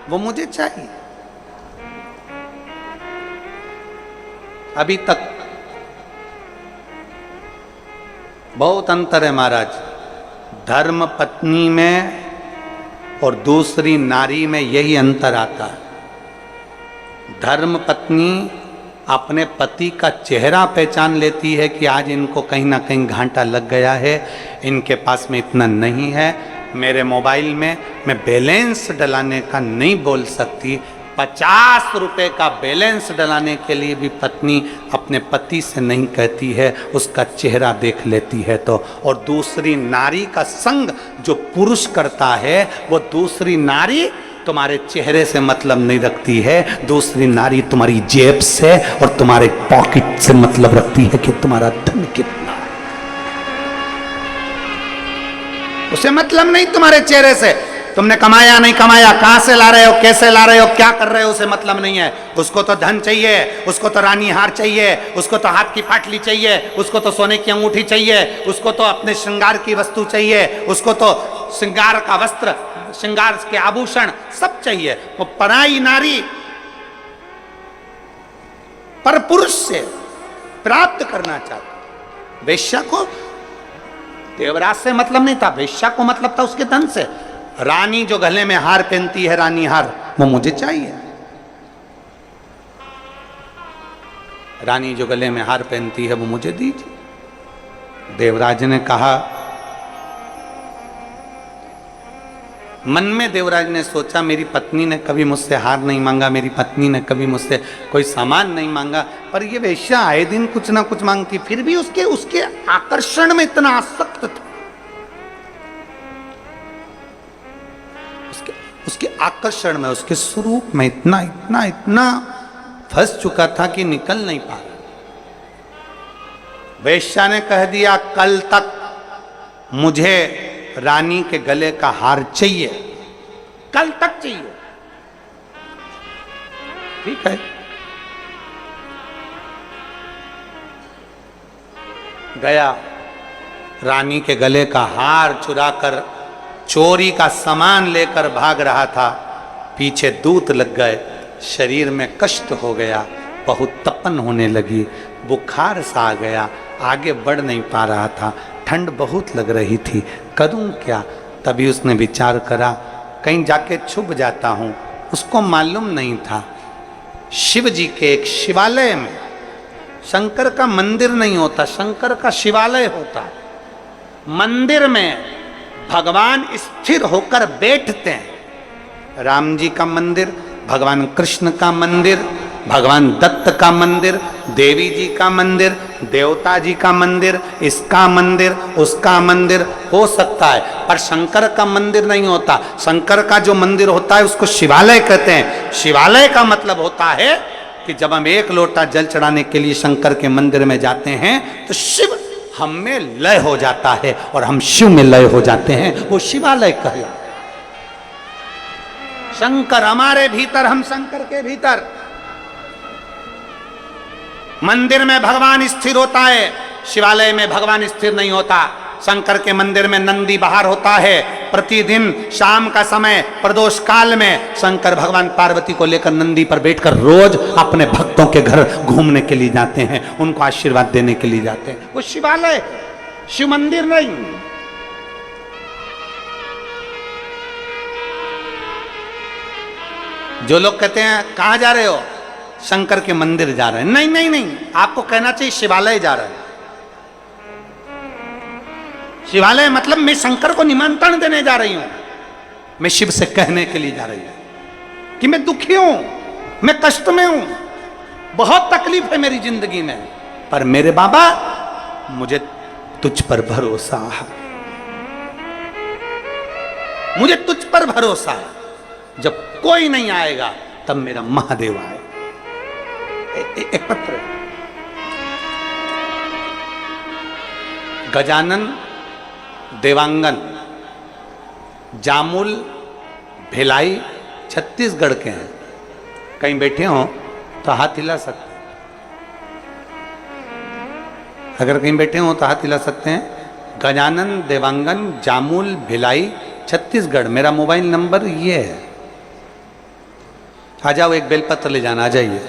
वो मुझे चाहिए। अभी तक बहुत अंतर है महाराज, धर्म पत्नी में और दूसरी नारी में यही अंतर आता है। धर्म पत्नी अपने पति का चेहरा पहचान लेती है कि आज इनको कहीं ना कहीं घाटा लग गया है, इनके पास में इतना नहीं है, मेरे मोबाइल में मैं बैलेंस डलाने का नहीं बोल सकती। 50 रुपए का बैलेंस डलाने के लिए भी पत्नी अपने पति से नहीं कहती है, उसका चेहरा देख लेती है तो। और दूसरी नारी का संग जो पुरुष करता है, वो दूसरी नारी तुम्हारे चेहरे से मतलब नहीं रखती है, दूसरी नारी तुम्हारी जेब से और तुम्हारे पॉकेट से मतलब रखती है कि तुम्हारा धन कितना है। उसे मतलब नहीं तुम्हारे चेहरे से, तुमने कमाया नहीं कमाया, कहां से ला रहे हो, कैसे ला रहे हो, क्या कर रहे हो, उसे मतलब नहीं है। उसको तो धन चाहिए, उसको तो रानी हार चाहिए, उसको तो हाथ की पाटली चाहिए, उसको तो सोने की अंगूठी चाहिए, उसको तो अपने श्रृंगार की वस्तु चाहिए, उसको तो श्रृंगार का वस्त्र, श्रृंगार के आभूषण सब चाहिए। वो पराई नारी पर पुरुष से प्राप्त करना चाहती। वेश्या को देवराज से मतलब नहीं था, वेश्या को मतलब था उसके धन से। रानी जो गले में हार पहनती है, रानी हार, वो मुझे चाहिए। रानी जो गले में हार पहनती है वो मुझे दीजिए। देवराज ने कहा, मन में देवराज ने सोचा, मेरी पत्नी ने कभी मुझसे हार नहीं मांगा, मेरी पत्नी ने कभी मुझसे कोई सामान नहीं मांगा, पर ये वेश्या आए दिन कुछ ना कुछ मांगती, फिर भी उसके आकर्षण में इतना आसक्त था, उसके आकर्षण में, उसके स्वरूप में इतना इतना इतना फंस चुका था कि निकल नहीं पा रहा। वेश्या ने कह दिया, कल तक मुझे रानी के गले का हार चाहिए, कल तक चाहिए। ठीक है, गया, रानी के गले का हार चुराकर चोरी का सामान लेकर भाग रहा था। पीछे दूत लग गए, शरीर में कष्ट हो गया, बहुत तपन होने लगी, बुखार सा आ गया, आगे बढ़ नहीं पा रहा था, ठंड बहुत लग रही थी, करूं क्या। तभी उसने विचार करा, कहीं जाके छुप जाता हूं। उसको मालूम नहीं था शिव जी के एक शिवालय में, शंकर का मंदिर नहीं होता, शंकर का शिवालय होता। मंदिर में भगवान स्थिर होकर बैठते हैं। राम जी का मंदिर, भगवान कृष्ण का मंदिर, भगवान दत्त का मंदिर, देवी जी का मंदिर, देवता जी का मंदिर, इसका मंदिर, उसका मंदिर हो सकता है, पर शंकर का मंदिर नहीं होता। शंकर का जो मंदिर होता है उसको शिवालय कहते हैं। शिवालय का मतलब होता है कि जब हम एक लोटा जल चढ़ाने के लिए शंकर के मंदिर में जाते हैं तो शिव हम में लय हो जाता है और हम शिव में लय हो जाते हैं, वो शिवालय कहलाता है। शंकर हमारे भीतर, हम शंकर के भीतर। मंदिर में भगवान स्थिर होता है, शिवालय में भगवान स्थिर नहीं होता। शंकर के मंदिर में नंदी बाहर होता है। प्रतिदिन शाम का समय प्रदोष काल में शंकर भगवान पार्वती को लेकर नंदी पर बैठकर रोज अपने भक्तों के घर घूमने के लिए जाते हैं, उनको आशीर्वाद देने के लिए जाते हैं। वो शिवालय, शिव मंदिर नहीं। जो लोग कहते हैं कहां जा रहे हो, शंकर के मंदिर जा रहे हैं, नहीं नहीं नहीं, आपको कहना चाहिए शिवालय जा रहे हैं। शिवालय मतलब मैं शंकर को निमंत्रण देने जा रही हूं, मैं शिव से कहने के लिए जा रही हूं कि मैं दुखी हूं, मैं कष्ट में हूं, बहुत तकलीफ है मेरी जिंदगी में, पर मेरे बाबा मुझे तुझ पर भरोसा है, मुझे तुझ पर भरोसा है। जब कोई नहीं आएगा तब मेरा महादेव आए। एक पत्र, गजानन देवांगन जामुल भिलाई छत्तीसगढ़ के हैं। कहीं बैठे हो तो हाथ हिला सकते हैं, अगर कहीं बैठे हो तो हाथ हिला सकते हैं। गजानन देवांगन जामुल भिलाई छत्तीसगढ़, मेरा मोबाइल नंबर ये है। आ जाओ, एक बेलपत्र ले जाना, आ जाइए।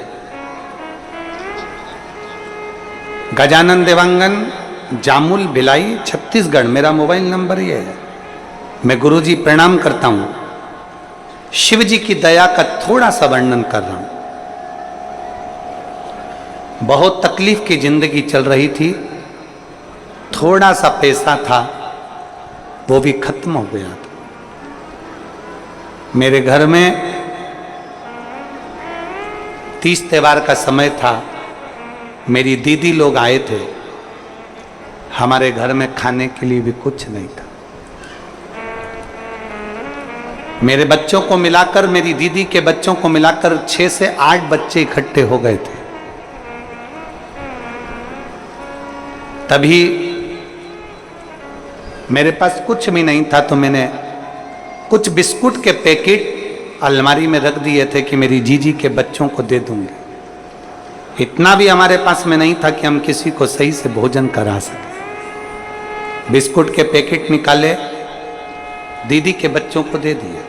गजानन देवांगन जामुल भिलाई छत्तीसगढ़, मेरा मोबाइल नंबर ये है। मैं गुरुजी प्रणाम करता हूं। शिव जी की दया का थोड़ा सा वर्णन कर रहा हूं। बहुत तकलीफ की जिंदगी चल रही थी, थोड़ा सा पैसा था वो भी खत्म हो गया था। मेरे घर में 30 त्योहार का समय था, मेरी दीदी लोग आए थे, हमारे घर में खाने के लिए भी कुछ नहीं था। मेरे बच्चों को मिलाकर, मेरी दीदी के बच्चों को मिलाकर 6 से 8 बच्चे इकट्ठे हो गए थे। तभी मेरे पास कुछ भी नहीं था, तो मैंने कुछ बिस्कुट के पैकेट अलमारी में रख दिए थे कि मेरी जीजी के बच्चों को दे दूंगी। इतना भी हमारे पास में नहीं था कि हम किसी को सही से भोजन करा सके। बिस्कुट के पैकेट निकाले, दीदी के बच्चों को दे दिए।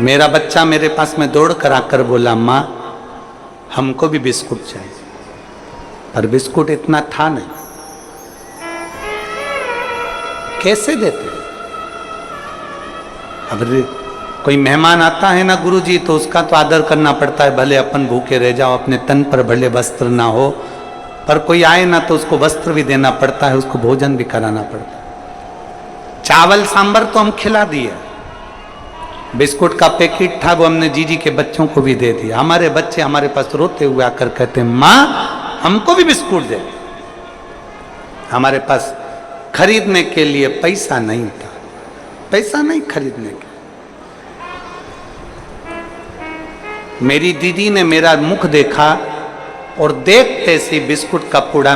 मेरा बच्चा मेरे पास में दौड़ कर आकर बोला, माँ हमको भी बिस्कुट चाहिए, पर बिस्कुट इतना था नहीं, कैसे देते। अब कोई मेहमान आता है ना गुरुजी, तो उसका तो आदर करना पड़ता है, भले अपन भूखे रह जाओ, अपने तन पर भले वस्त्र ना हो, पर कोई आए ना तो उसको वस्त्र भी देना पड़ता है, उसको भोजन भी कराना पड़ता है। चावल सांभर तो हम खिला दिए, बिस्कुट का पैकेट था वो हमने जीजी के बच्चों को भी दे दिया। हमारे बच्चे हमारे पास रोते हुए आकर कहते हैं, माँ हमको भी बिस्कुट दे। हमारे पास खरीदने के लिए पैसा नहीं था, पैसा नहीं खरीदने के। मेरी दीदी ने मेरा मुख देखा और देखते से बिस्कुट का पूड़ा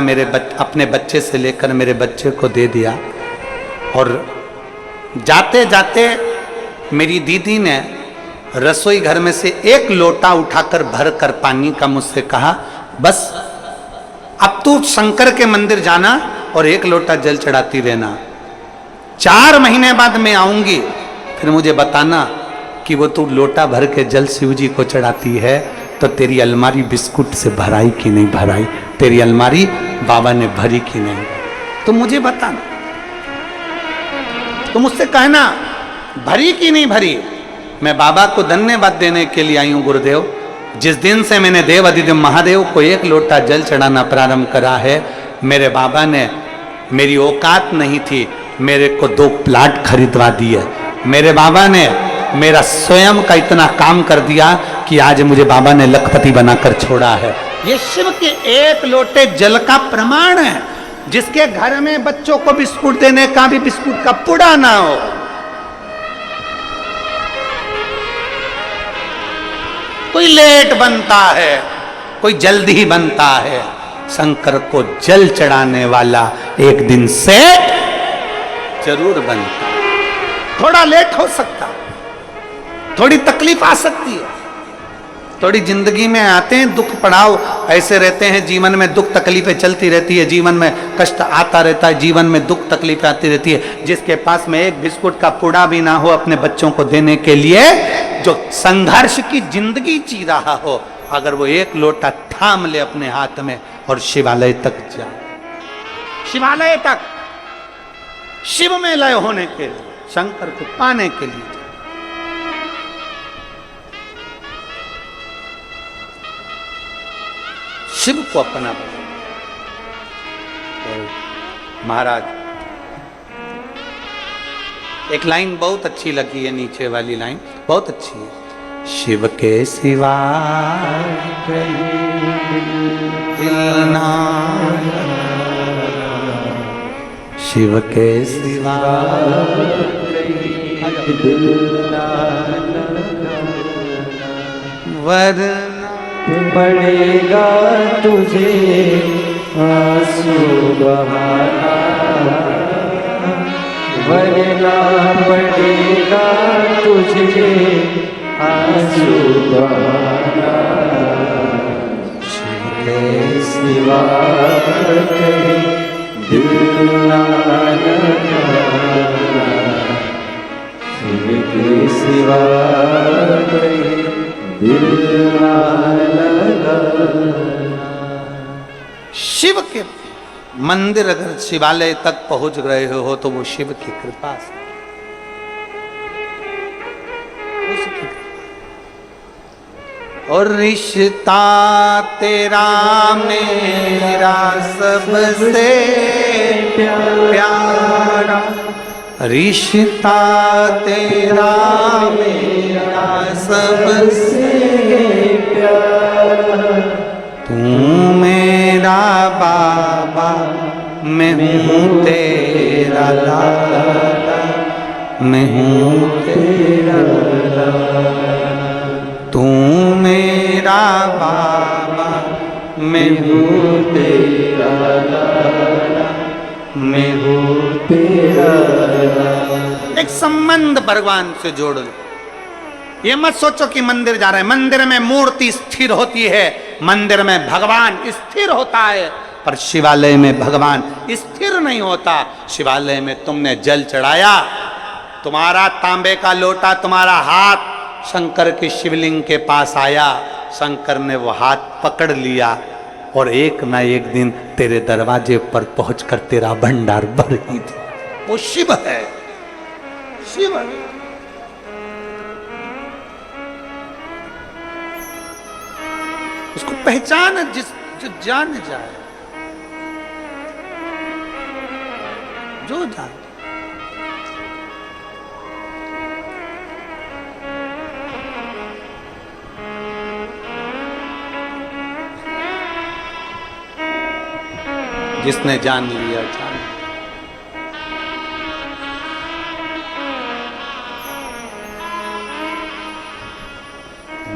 अपने बच्चे से लेकर मेरे बच्चे को दे दिया। और जाते जाते मेरी दीदी ने रसोई घर में से एक लोटा उठाकर भरकर पानी का मुझसे कहा, बस अब तू शंकर के मंदिर जाना और एक लोटा जल चढ़ाती रहना, 4 महीने बाद मैं आऊंगी, फिर मुझे बताना कि वो तू लोटा भर के जल शिव जी को चढ़ाती है तो तेरी अलमारी बिस्कुट से भराई कि नहीं भराई, तेरी अलमारी बाबा ने भरी कि नहीं, तो मुझे बताना, तो मुझसे कहना भरी कि नहीं भरी। मैं बाबा को धन्यवाद देने के लिए आई हूं गुरुदेव। जिस दिन से मैंने देव अधिदेव महादेव को एक लोटा जल चढ़ाना प्रारंभ करा है, मेरे बाबा ने, मेरी औकात नहीं थी, मेरे को 2 प्लाट खरीदवा दिए। मेरे बाबा ने मेरा स्वयं का इतना काम कर दिया कि आज मुझे बाबा ने लखपति बनाकर छोड़ा है। ये शिव के एक लोटे जल का प्रमाण है। जिसके घर में बच्चों को बिस्कुट देने का भी बिस्कुट का पुड़ा ना हो, कोई लेट बनता है, कोई जल्दी बनता है, शंकर को जल चढ़ाने वाला एक दिन से जरूर बनता। थोड़ा लेट हो सकता, थोड़ी तकलीफ आ सकती है, थोड़ी जिंदगी में आते हैं दुख पड़ाव ऐसे रहते हैं, जीवन में दुख तकलीफें चलती रहती है, जीवन में कष्ट आता रहता है, जीवन में दुख तकलीफें आती रहती है। जिसके पास में एक बिस्कुट का पुड़ा भी ना हो अपने बच्चों को देने के लिए, जो संघर्ष की जिंदगी जी रहा हो, अगर वो एक लोटा थाम ले अपने हाथ में और शिवालय तक जाए, शिवालय तक शिव में लय होने के लिए, शंकर को पाने के लिए, शिव को अपना बना। महाराज एक लाइन बहुत अच्छी लगी है, नीचे वाली लाइन बहुत अच्छी है, शिव के सिवा दिल ना, शिव के सिवा वरना पड़ेगा तुझे आंसू बहाना, वरना पड़ेगा तुझे आंसू बहाना, शिव के सिवा कहीं दिल ना लगाना, शिव के सिवा कहीं शिव के मंदिर अगर शिवालय तक पहुंच गए हो तो वो शिव की कृपा से, उसकी कृपा। और रिश्ता तेरा मेरा सबसे प्यारा, रिश्ता तेरा मेरा सबसे प्यारा, तू मेरा बाबा मैं हूँ तेरा लाला, मैं हूँ तेरा लाला, तू मेरा बाबा मैं हूँ तेरा लाला, मैं हूँ तेरा। एक संबंध भगवान से जोड़ लो। ये मत सोचो कि मंदिर जा रहे हैं, मंदिर में मूर्ति स्थिर होती है, मंदिर में भगवान स्थिर होता है, पर शिवालय में भगवान स्थिर नहीं होता। शिवालय में तुमने जल चढ़ाया, तुम्हारा तांबे का लोटा, तुम्हारा हाथ शंकर के शिवलिंग के पास आया, शंकर ने वो हाथ पकड़ लिया और एक ना एक दिन तेरे दरवाजे पर पहुंचकर तेरा भंडार भर ही दे। वो शिव है, शिव है। उसको पहचान जो जान जाए, जो जान। जिसने जान लिया जान।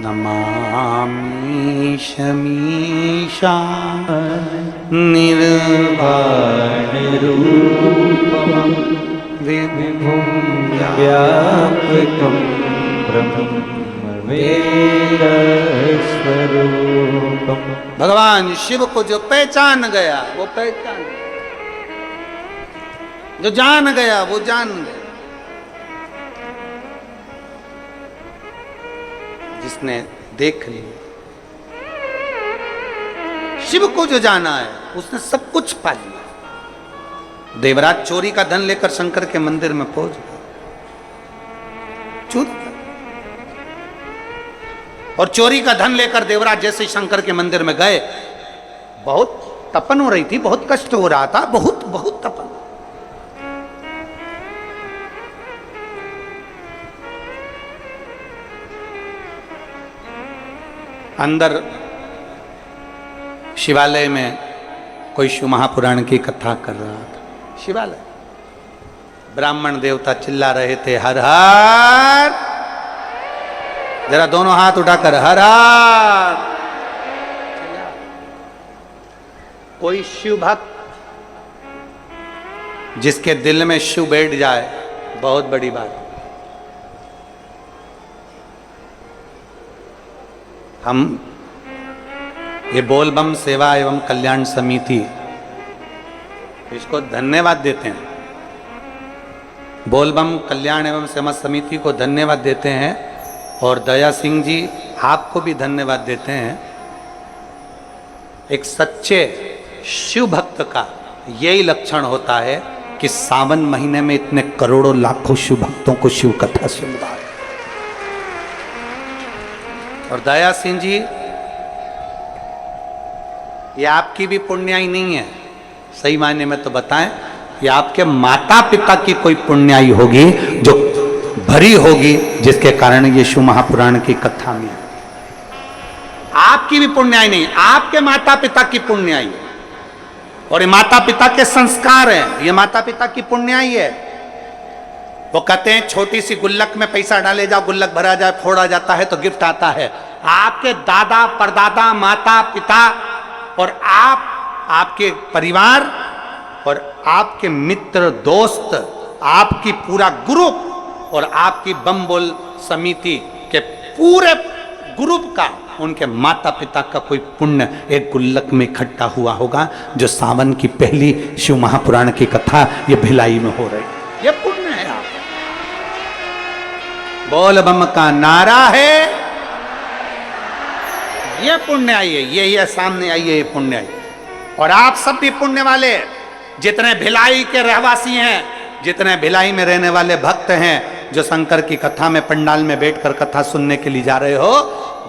नमामि शमीशा निर्वाण रूपम विभुं व्यापकं ब्रह्म वेद स्वरूपम। भगवान शिव को जो पहचान गया वो पहचान, जो जान गया वो जान गया। जिसने देख लिया शिव को जो जाना है उसने सब कुछ पा लिया। देवराज चोरी का धन लेकर शंकर के मंदिर में पहुंच गया, चोरी का, और चोरी का धन लेकर देवराज जैसे ही शंकर के मंदिर में गए, बहुत तपन हो रही थी, बहुत कष्ट हो रहा था, बहुत बहुत तपन। अंदर शिवालय में कोई शिव महापुराण की कथा कर रहा था। शिवालय, ब्राह्मण देवता चिल्ला रहे थे हर हर, जरा दोनों हाथ उठाकर हर हर। कोई शिव भक्त जिसके दिल में शिव बैठ जाए, बहुत बड़ी बात। हम ये बोलबम सेवा एवं कल्याण समिति, इसको धन्यवाद देते हैं। बोलबम कल्याण एवं सेवा समिति को धन्यवाद देते हैं, और दया सिंह जी आपको भी धन्यवाद देते हैं। एक सच्चे शिव भक्त का यही लक्षण होता है कि सावन महीने में इतने करोड़ों लाखों शिव भक्तों को शिव कथा सुन रहा है। और दया सिंह जी, ये आपकी भी पुण्याई नहीं है, सही मायने में तो बताएं, ये आपके माता पिता की कोई पुण्याई होगी जो भरी होगी, जिसके कारण ये शिव महापुराण की कथा में। आपकी भी पुण्याई नहीं, आपके माता पिता की पुण्याई है, और ये माता पिता के संस्कार हैं, ये माता पिता की पुण्याई है। वो कहते हैं छोटी सी गुल्लक में पैसा डाले जाओ, गुल्लक भरा जाए, फोड़ा जाता है तो गिफ्ट आता है। आपके दादा परदादा माता पिता और आप, आपके परिवार और आपके मित्र दोस्त, आपकी पूरा ग्रुप और आपकी बम बोल समिति के पूरे ग्रुप का, उनके माता पिता का कोई पुण्य एक गुल्लक में इकट्ठा हुआ होगा, जो सावन की पहली शिव महापुराण की कथा ये भिलाई में हो रही। ये पुण्य है। आप बोल बम का नारा है, ये पुण्य आई है, ये सामने आई है, ये पुण्य आई। और आप सब भी पुण्य वाले, जितने भिलाई के रहवासी हैं, जितने भिलाई में रहने वाले भक्त हैं, जो शंकर की कथा में पंडाल में बैठकर कथा सुनने के लिए जा रहे हो,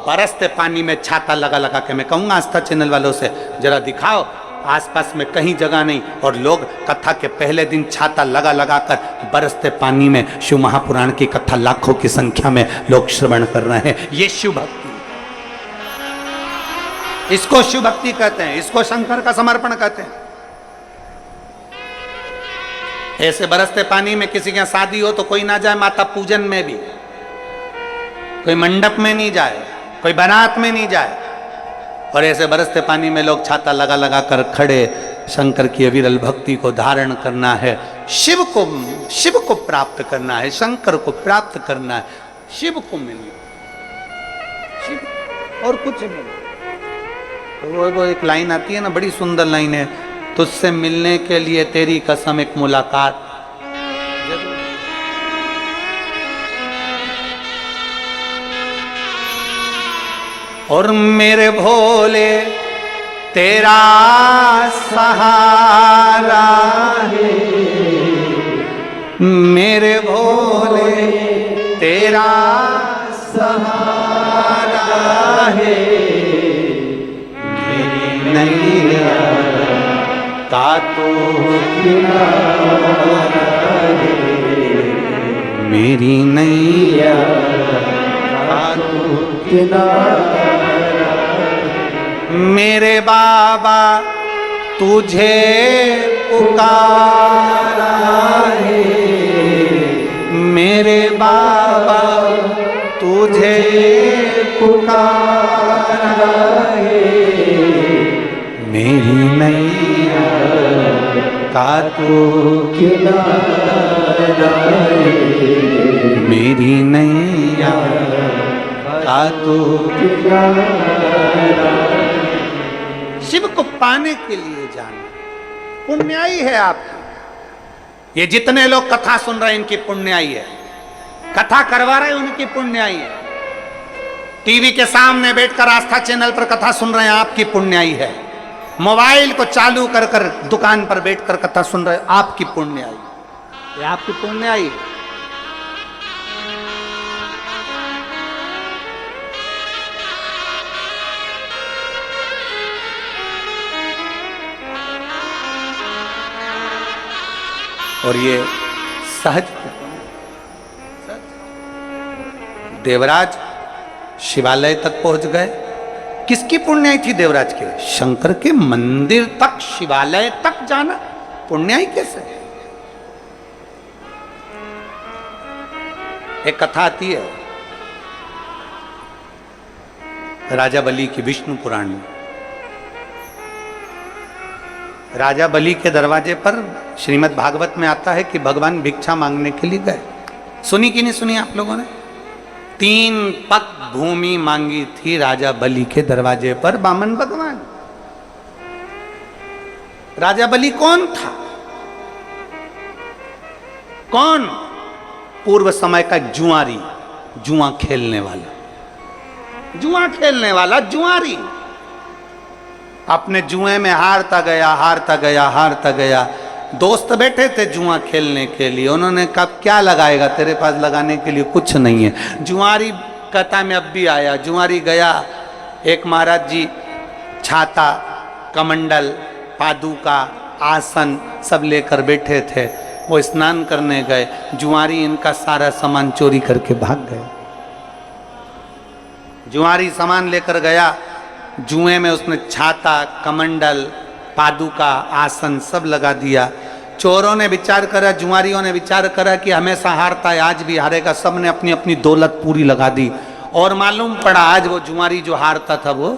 बरसते पानी में छाता लगा लगा के, मैं कहूंगा आस्था चैनल वालों से जरा दिखाओ, आसपास में कहीं जगह नहीं, और लोग कथा के पहले दिन छाता लगा लगा कर बरसते पानी में शिव महापुराण की कथा लाखों की संख्या में लोग श्रवण कर रहे हैं। ये शिव भक्ति, इसको शिव भक्ति कहते हैं, इसको शंकर का समर्पण कहते हैं। ऐसे बरसते पानी में किसी के यहाँ शादी हो तो कोई ना जाए, माता पूजन में भी कोई मंडप में नहीं जाए, कोई बारात में नहीं जाए, और ऐसे बरसते पानी में लोग छाता लगा लगा कर खड़े शंकर की अविरल भक्ति को धारण करना है, शिव को प्राप्त करना है, शंकर को प्राप्त करना है, शिव को मिलना, शिव और कुछ नहीं। तो वो एक लाइन आती है ना, बड़ी सुंदर लाइन है, तुझसे मिलने के लिए तेरी कसम एक मुलाकात। और मेरे भोले तेरा सहारा है, मेरे भोले तेरा सहारा है, तो किनारा है, मेरी नैया का तो किनारा, मेरे बाबा तुझे पुकारा है, मेरे बाबा तुझे पुकारा है, मेरी नैया का तू किनारा है, मेरी नैया का तू। किनारा। शिव को पाने के लिए जाना पुण्याई है आप। ये जितने लोग कथा सुन रहे हैं इनकी पुण्याई है, कथा करवा रहे हैं उनकी पुण्याई है, टीवी के सामने बैठकर आस्था चैनल पर कथा सुन रहे हैं आपकी पुण्याई है, मोबाइल को चालू कर कर दुकान पर बैठकर कथा सुन रहे हैं आपकी पुण्याई, ये आपकी पुण्याई है। और ये सहज देवराज शिवालय तक पहुंच गए। किसकी पुण्याई थी देवराज के? शंकर के मंदिर तक, शिवालय तक जाना पुण्याई कैसे? एक कथा आती है राजा बलि की विष्णु पुराण में। राजा बलि के दरवाजे पर श्रीमद् भागवत में आता है कि भगवान भिक्षा मांगने के लिए गए। सुनी कि नहीं सुनी आप लोगों ने? 3 पग भूमि मांगी थी राजा बलि के दरवाजे पर बामन भगवान। राजा बलि कौन था? कौन? पूर्व समय का जुआरी, जुआ खेलने वाला, जुआ खेलने वाला जुआरी। अपने जुए में हारता गया, हारता गया, हारता गया। दोस्त बैठे थे जुआ खेलने के लिए, उन्होंने कहा क्या लगाएगा, तेरे पास लगाने के लिए कुछ नहीं है। जुआरी कथा में अब भी आया। जुआरी गया, एक महाराज जी छाता, कमंडल, पादुका, आसन सब लेकर बैठे थे। वो स्नान करने गए, जुआरी इनका सारा सामान चोरी करके भाग गए। जुआरी सामान लेकर गया, जुए में उसने छाता, कमंडल, पादुका, आसन सब लगा दिया। चोरों ने विचार करा, जुआरियों ने विचार करा कि हमेशा हारता है, आज भी हारेगा। सब ने अपनी अपनी दौलत पूरी लगा दी और मालूम पड़ा आज वो जुआरी जो हारता था वो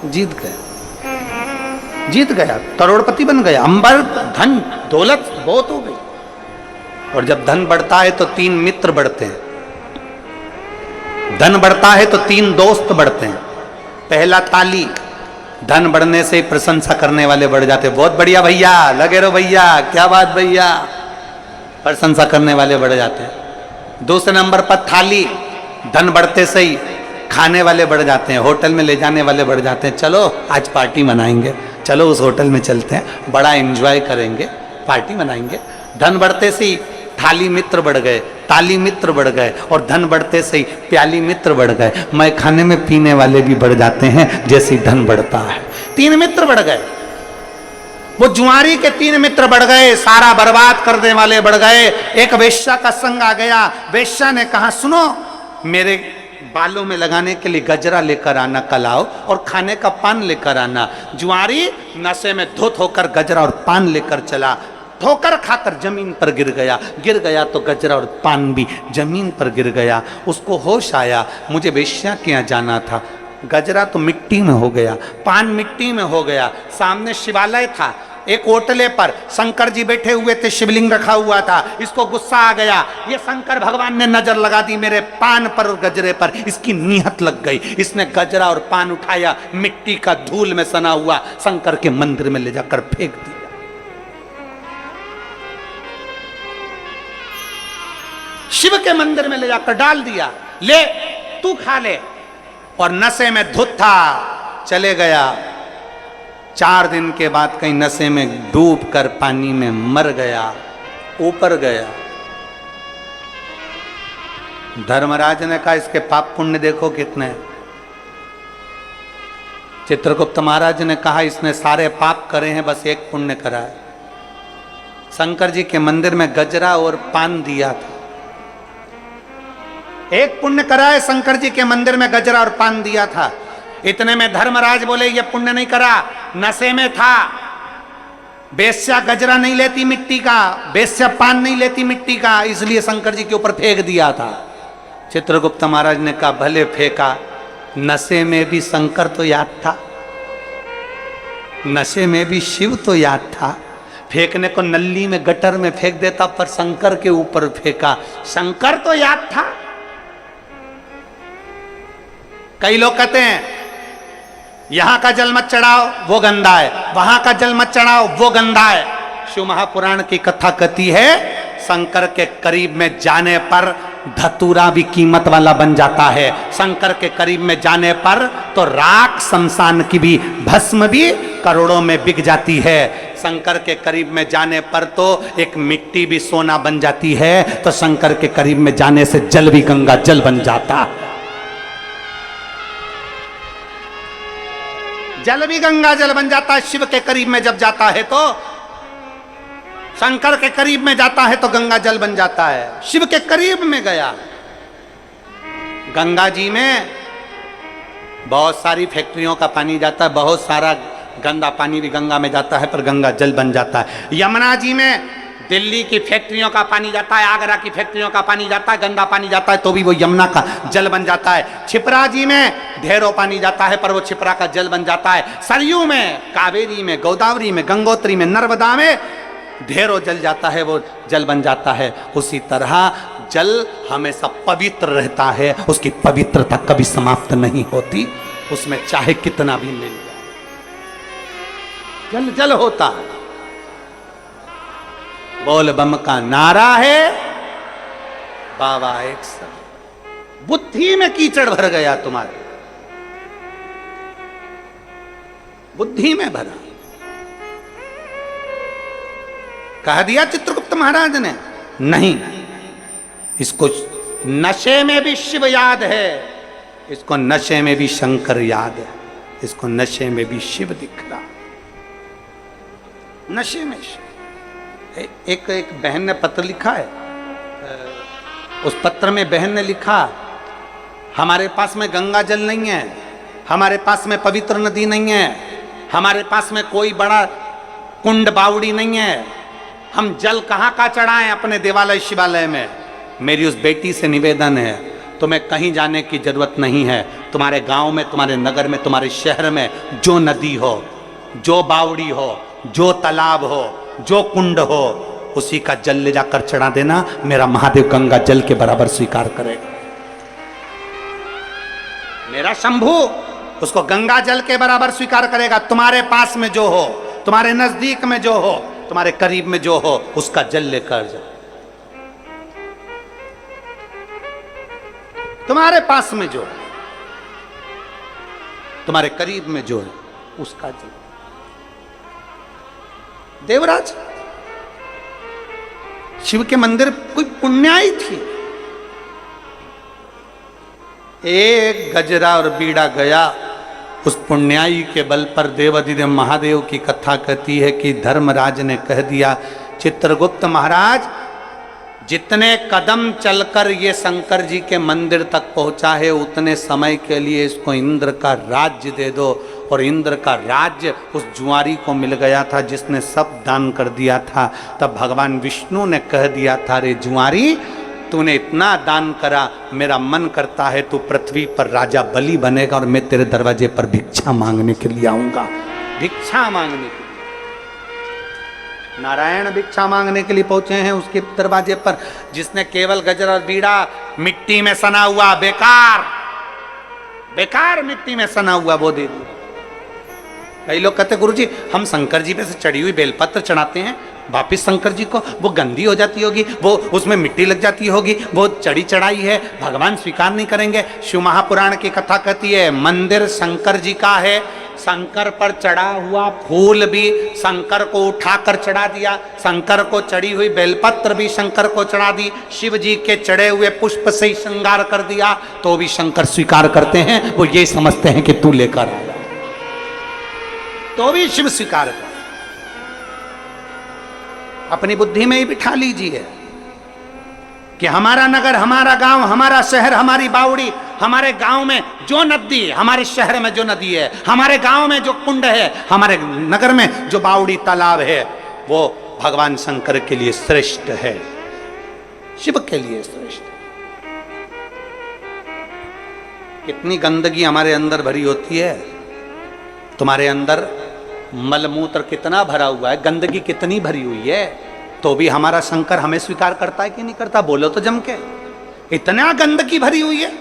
जीत गया, जीत गया, करोड़पति बन गया। अंबर धन दौलत बहुत हो गई। और जब धन बढ़ता है तो 3 मित्र बढ़ते हैं, धन बढ़ता है तो 3 दोस्त बढ़ते हैं। पहला ताली, धन बढ़ने से प्रशंसा करने वाले बढ़ जाते, बहुत बढ़िया भैया, लगे रहो भैया, क्या बात भैया, प्रशंसा करने वाले बढ़ जाते हैं। दूसरे नंबर पर थाली, धन बढ़ते से ही खाने वाले बढ़ जाते हैं, होटल में ले जाने वाले बढ़ जाते हैं। चलो आज पार्टी मनाएंगे, चलो उस होटल में चलते हैं, बड़ा एंजॉय करेंगे, पार्टी मनाएंगे। धन बढ़ते से ही थाली मित्र बढ़ गए, ताली मित्र बढ़ गए, और धन बढ़ते से ही प्याली मित्र बढ़ गए। मैं खाने में पीने वाले भी बढ़ जाते हैं जैसे ही धन बढ़ता है। 3 मित्र बढ़ गए। वो जुआरी के 3 मित्र बढ़ गए, सारा बर्बाद करने वाले बढ़ गए। एक वेश्या का संग आ गया। वेश्या ने कहा सुनो, मेरे बालों में लगाने के लिए गजरा लेकर आना कल आओ, और खाने का पान लेकर आना। जुआरी नशे में धुत होकर गजरा और पान लेकर चला, ठोकर खाकर जमीन पर गिर गया तो गजरा और पान भी जमीन पर गिर गया। उसको होश आया, मुझे वेश्या के यहाँ जाना था। गजरा तो मिट्टी में हो गया, पान मिट्टी में हो गया। सामने शिवालय था, एक ओटले पर शंकर जी बैठे हुए थे, शिवलिंग रखा हुआ था। इसको गुस्सा आ गया, ये शंकर भगवान ने नजर लगा दी मेरे पान पर और गजरे पर, इसकी नियत लग गई। इसने गजरा और पान उठाया, मिट्टी का धूल में सना हुआ शंकर के मंदिर में ले जाकर फेंक दिया। शिव के मंदिर में ले जाकर डाल दिया, ले तू खा ले। और नशे में धुत था, चले गया। 4 दिन के बाद कहीं नशे में डूब कर पानी में मर गया, ऊपर गया। धर्मराज ने कहा इसके पाप पुण्य देखो कितने। चित्रगुप्त महाराज ने कहा इसने सारे पाप करे हैं, बस एक पुण्य करा है। शंकर जी के मंदिर में गजरा और पान दिया था। एक पुण्य करा है, शंकर जी के मंदिर में गजरा और पान दिया था। इतने में धर्मराज बोले ये पुण्य नहीं करा, नशे में था। बेस्या गजरा नहीं लेती मिट्टी का, बेस्या पान नहीं लेती मिट्टी का, इसलिए शंकर जी के ऊपर फेंक दिया था। चित्रगुप्त महाराज ने कहा भले फेंका, नशे में भी शंकर तो याद था, नशे में भी शिव तो याद था। फेंकने को नल्ली में गटर में फेंक देता, पर शंकर के ऊपर फेंका, शंकर तो याद था। कई लोग कहते हैं यहां का जल मत चढ़ाओ वो गंदा है, वहां का जल मत चढ़ाओ वो गंदा है। शिव महापुराण की कथा कहती है शंकर के करीब में जाने पर धतूरा भी कीमत वाला बन जाता है। शंकर के करीब में जाने पर तो राख शमशान की भी, भस्म भी करोड़ों में बिक जाती है। शंकर के करीब में जाने पर तो एक मिट्टी भी सोना बन जाती है, तो शंकर के करीब में जाने से जल भी गंगा जल बन जाता है। जल भी गंगा जल बन जाता है। शिव के करीब में जब जाता है तो, शंकर के करीब में जाता है तो गंगा जल बन जाता है। शिव के करीब में गया। गंगा जी में बहुत सारी फैक्ट्रियों का पानी जाता है, बहुत सारा गंदा पानी भी गंगा में जाता है, पर गंगा जल बन जाता है। यमुना जी में दिल्ली की फैक्ट्रियों का पानी जाता है, आगरा की फैक्ट्रियों का पानी जाता है, गंदा पानी जाता है, तो भी वो यमुना का जल बन जाता है। छिपरा जी में ढेरों पानी जाता है, पर वो छिपरा का जल बन जाता है। सरयू में, कावेरी में, गोदावरी में, गंगोत्री में, नर्मदा में ढेरों जल जाता है, वो जल बन जाता है। उसी तरह जल हमेशा पवित्र रहता है, उसकी पवित्रता कभी समाप्त नहीं होती, उसमें चाहे कितना भी मिल जाए, जल जल होता है। बोल बम का नारा है, बाबा एक सब। बुद्धि में कीचड़ भर गया तुम्हारे, बुद्धि में भरा। कह दिया चित्रगुप्त महाराज ने, नहीं, इसको नशे में भी शिव याद है, इसको नशे में भी शंकर याद है, इसको नशे में भी शिव दिख रहा, नशे में शिव। एक बहन ने पत्र लिखा है, उस पत्र में बहन ने लिखा हमारे पास में गंगा जल नहीं है, हमारे पास में पवित्र नदी नहीं है, हमारे पास में कोई बड़ा कुंड बावड़ी नहीं है, हम जल कहाँ का चढ़ाएं अपने देवालय शिवालय में। मेरी उस बेटी से निवेदन है, तुम्हें कहीं जाने की जरूरत नहीं है, तुम्हारे गांव में, तुम्हारे नगर में, तुम्हारे शहर में जो नदी हो, जो बावड़ी हो, जो तालाब हो, जो कुंड हो, उसी का जल ले जाकर चढ़ा देना, मेरा महादेव गंगा जल के बराबर स्वीकार करेगा। मेरा शंभू उसको गंगा जल के बराबर स्वीकार करेगा। तुम्हारे पास में जो हो, तुम्हारे नजदीक में जो हो, तुम्हारे करीब में जो हो, उसका जल लेकर जाओ। तुम्हारे पास में जो, तुम्हारे करीब में जो है, उसका जल। देवराज, शिव के मंदिर कोई पुण्याई थी, एक गजरा और बीड़ा गया, उस पुण्याई के बल पर देवाधिदेव महादेव की कथा कहती है कि धर्मराज ने कह दिया, चित्रगुप्त महाराज जितने कदम चलकर ये शंकर जी के मंदिर तक पहुंचा है, उतने समय के लिए इसको इंद्र का राज्य दे दो। और इंद्र का राज्य उस जुआरी को मिल गया था जिसने सब दान कर दिया था। तब भगवान विष्णु ने कह दिया था, रे जुआरी, तूने इतना दान करा, मेरा मन करता है तू पृथ्वी पर राजा बलि बनेगा और मैं तेरे दरवाजे पर भिक्षा मांगने के लिए आऊंगा। भिक्षा मांगने के लिए नारायण भिक्षा मांगने के लिए पहुंचे हैं उसके दरवाजे पर। जिसने केवल गजर और बीड़ा मिट्टी में सना हुआ, बेकार बेकार मिट्टी में सना हुआ, वो दे दिया। कई लोग कहते गुरुजी हम शंकर जी पे से चढ़ी हुई बेलपत्र चढ़ाते हैं, वापिस शंकर जी को वो गंदी हो जाती होगी, वो उसमें मिट्टी लग जाती होगी, वो चढ़ी चढ़ाई है, भगवान स्वीकार नहीं करेंगे। शिव महापुराण की कथा कहती है मंदिर शंकर जी का है, शंकर पर चढ़ा हुआ फूल भी शंकर को उठाकर चढ़ा दिया, शंकर को चढ़ी हुई बेलपत्र भी शंकर को चढ़ा दी, शिव जी के चढ़े हुए पुष्प से ही श्रृंगार कर दिया, तो भी शंकर स्वीकार करते हैं। वो ये समझते हैं कि तू लेकर आया। तो भी शिव स्वीकार कर। अपनी बुद्धि में ही बिठा लीजिए कि हमारा नगर, हमारा गांव, हमारा शहर, हमारी बावड़ी, हमारे गांव में जो नदी है, हमारे शहर में जो नदी है, हमारे गांव में जो कुंड है, हमारे नगर में जो बावड़ी तालाब है, वो भगवान शंकर के लिए श्रेष्ठ है, शिव के लिए श्रेष्ठ है। कितनी गंदगी हमारे अंदर भरी होती है। तुम्हारे अंदर मलमूत्र कितना भरा हुआ है, गंदगी कितनी भरी हुई है, तो भी हमारा शंकर हमें स्वीकार करता है कि नहीं करता? बोलो तो जम के। इतना गंदगी भरी हुई है,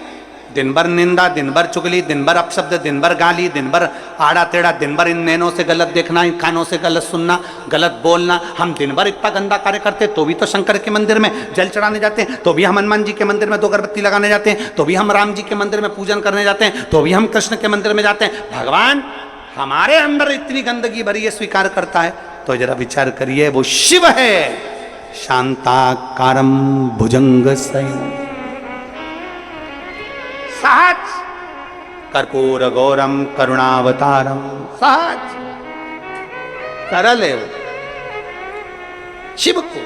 दिन भर निंदा, दिन भर चुगली, दिन भर अपशब्द, दिन भर गाली, दिन भर आड़ा टेढ़ा, दिन भर इन नैनों से गलत देखना, इन कानों से गलत सुनना, गलत बोलना। हम दिन भर इतना गंदा कार्य करते, तो भी तो शंकर के मंदिर में जल चढ़ाने जाते हैं, तो भी हम हनुमान जी के मंदिर में 2 अगरबत्ती लगाने जाते हैं, तो भी हम राम जी के मंदिर में पूजन करने जाते हैं, तो भी हम कृष्ण के मंदिर में जाते हैं। भगवान हमारे अंदर इतनी गंदगी भरी है, स्वीकार करता है? तो जरा विचार करिए, वो शिव है। शांताकारं भुजंग शयनं सहज कर्पूर गौरम करुणावतारम। सहज सरल है वो। शिव को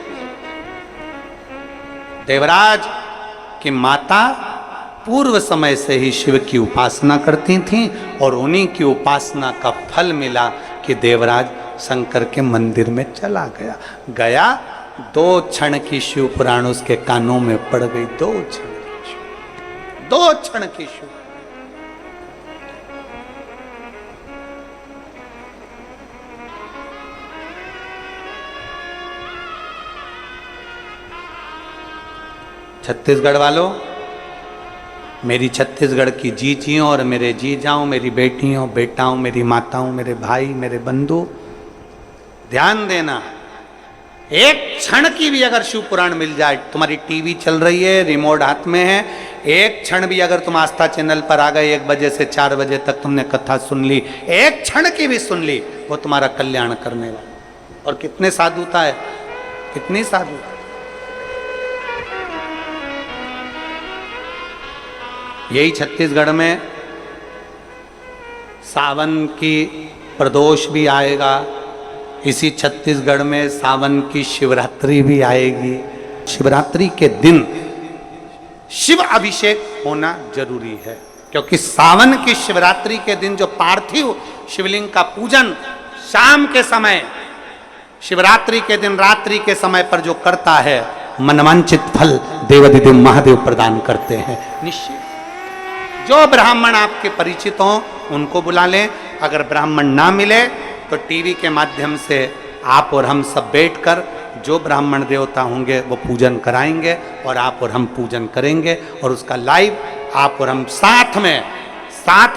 देवराज की माता पूर्व समय से ही शिव की उपासना करती थीं और उन्हीं की उपासना का फल मिला कि देवराज शंकर के मंदिर में चला गया। 2 क्षण की शिव पुराण उसके कानों में पड़ गई। 2 क्षण की शिव। छत्तीसगढ़ वालों, मेरी छत्तीसगढ़ की जीजियों और मेरे जीजाओं, मेरी बेटियों, बेटाओं, मेरी माताओं, मेरे भाई, मेरे बंधु, ध्यान देना। एक क्षण की भी अगर शिव पुराण मिल जाए, तुम्हारी टीवी चल रही है, रिमोट हाथ में है, एक क्षण भी अगर तुम आस्था चैनल पर आ गए, 1 बजे से 4 बजे तक तुमने कथा सुन ली, एक क्षण की भी सुन ली, वो तुम्हारा कल्याण करने वाला। और कितने साधुता है, कितनी साधुता। यही छत्तीसगढ़ में सावन की प्रदोष भी आएगा। इसी छत्तीसगढ़ में सावन की शिवरात्रि भी आएगी। शिवरात्रि के दिन शिव अभिषेक होना जरूरी है, क्योंकि सावन की शिवरात्रि के दिन जो पार्थिव शिवलिंग का पूजन शाम के समय, शिवरात्रि के दिन रात्रि के समय पर जो करता है, मनवांचित फल देवाधिदेव महादेव प्रदान करते हैं। निश्चित जो ब्राह्मण आपके परिचित हों उनको बुला लें। अगर ब्राह्मण ना मिले तो टीवी के माध्यम से आप और हम सब बैठकर जो ब्राह्मण देवता होंगे वो पूजन कराएंगे और आप और हम पूजन करेंगे, और उसका लाइव आप और हम साथ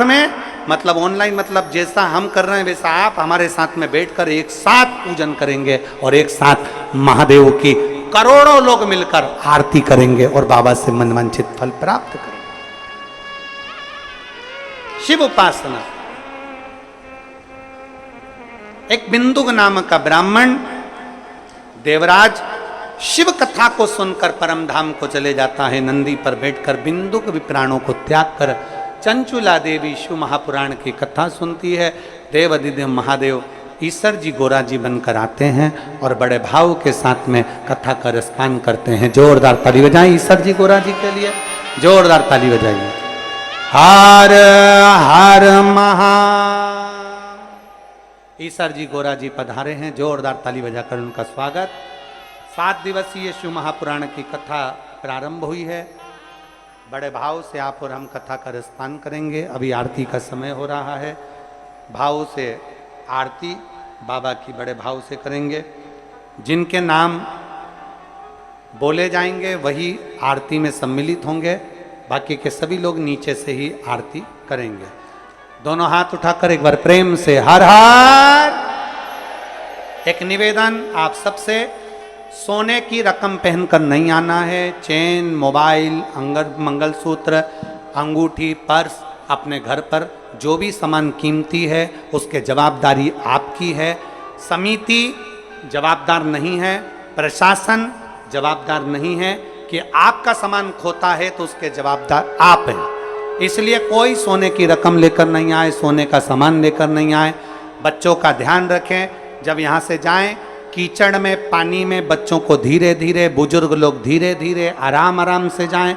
में मतलब ऑनलाइन, मतलब जैसा हम कर रहे हैं वैसा आप हमारे साथ में बैठकर एक साथ पूजन करेंगे और एक साथ महादेव की करोड़ों लोग मिलकर आरती करेंगे और बाबा से मनवांछित फल प्राप्त करेंगे। शिव उपासना। एक बिंदुक नामक का ब्राह्मण देवराज शिव कथा को सुनकर परम धाम को चले जाता है। नंदी पर बैठकर बिंदुक विप्राणों को त्याग कर चंचुला देवी शिव महापुराण की कथा सुनती है। देवाधिदेव महादेव ईश्वर जी गोरा जी बनकर आते हैं और बड़े भाव के साथ में कथा का रसपान करते हैं। जोरदार ताली बजाएं ईश्वर जी गोरा जी के लिए, जोरदार ताली बजाइए। हर हर महा। ईश्वर जी गोरा जी पधारे हैं, जोरदार ताली बजाकर उनका स्वागत। 7 दिवसीय शिव महापुराण की कथा प्रारंभ हुई है। बड़े भाव से आप और हम कथा का रसपान करेंगे। अभी आरती का समय हो रहा है। भाव से आरती बाबा की बड़े भाव से करेंगे। जिनके नाम बोले जाएंगे वही आरती में सम्मिलित होंगे, बाकी के सभी लोग नीचे से ही आरती करेंगे। दोनों हाथ उठाकर एक बार प्रेम से हर हर। एक निवेदन आप सबसे, सोने की रकम पहनकर नहीं आना है। चेन, मोबाइल, मंगलसूत्र, अंगूठी, पर्स अपने घर पर जो भी सामान कीमती है उसके जवाबदारी आपकी है। समिति जवाबदार नहीं है, प्रशासन जवाबदार नहीं है कि आपका सामान खोता है तो उसके जवाबदार आप हैं। इसलिए कोई सोने की रकम लेकर नहीं आए, सोने का सामान लेकर नहीं आए। बच्चों का ध्यान रखें। जब यहाँ से जाएं, कीचड़ में, पानी में बच्चों को धीरे धीरे, बुजुर्ग लोग धीरे धीरे आराम आराम से जाएं।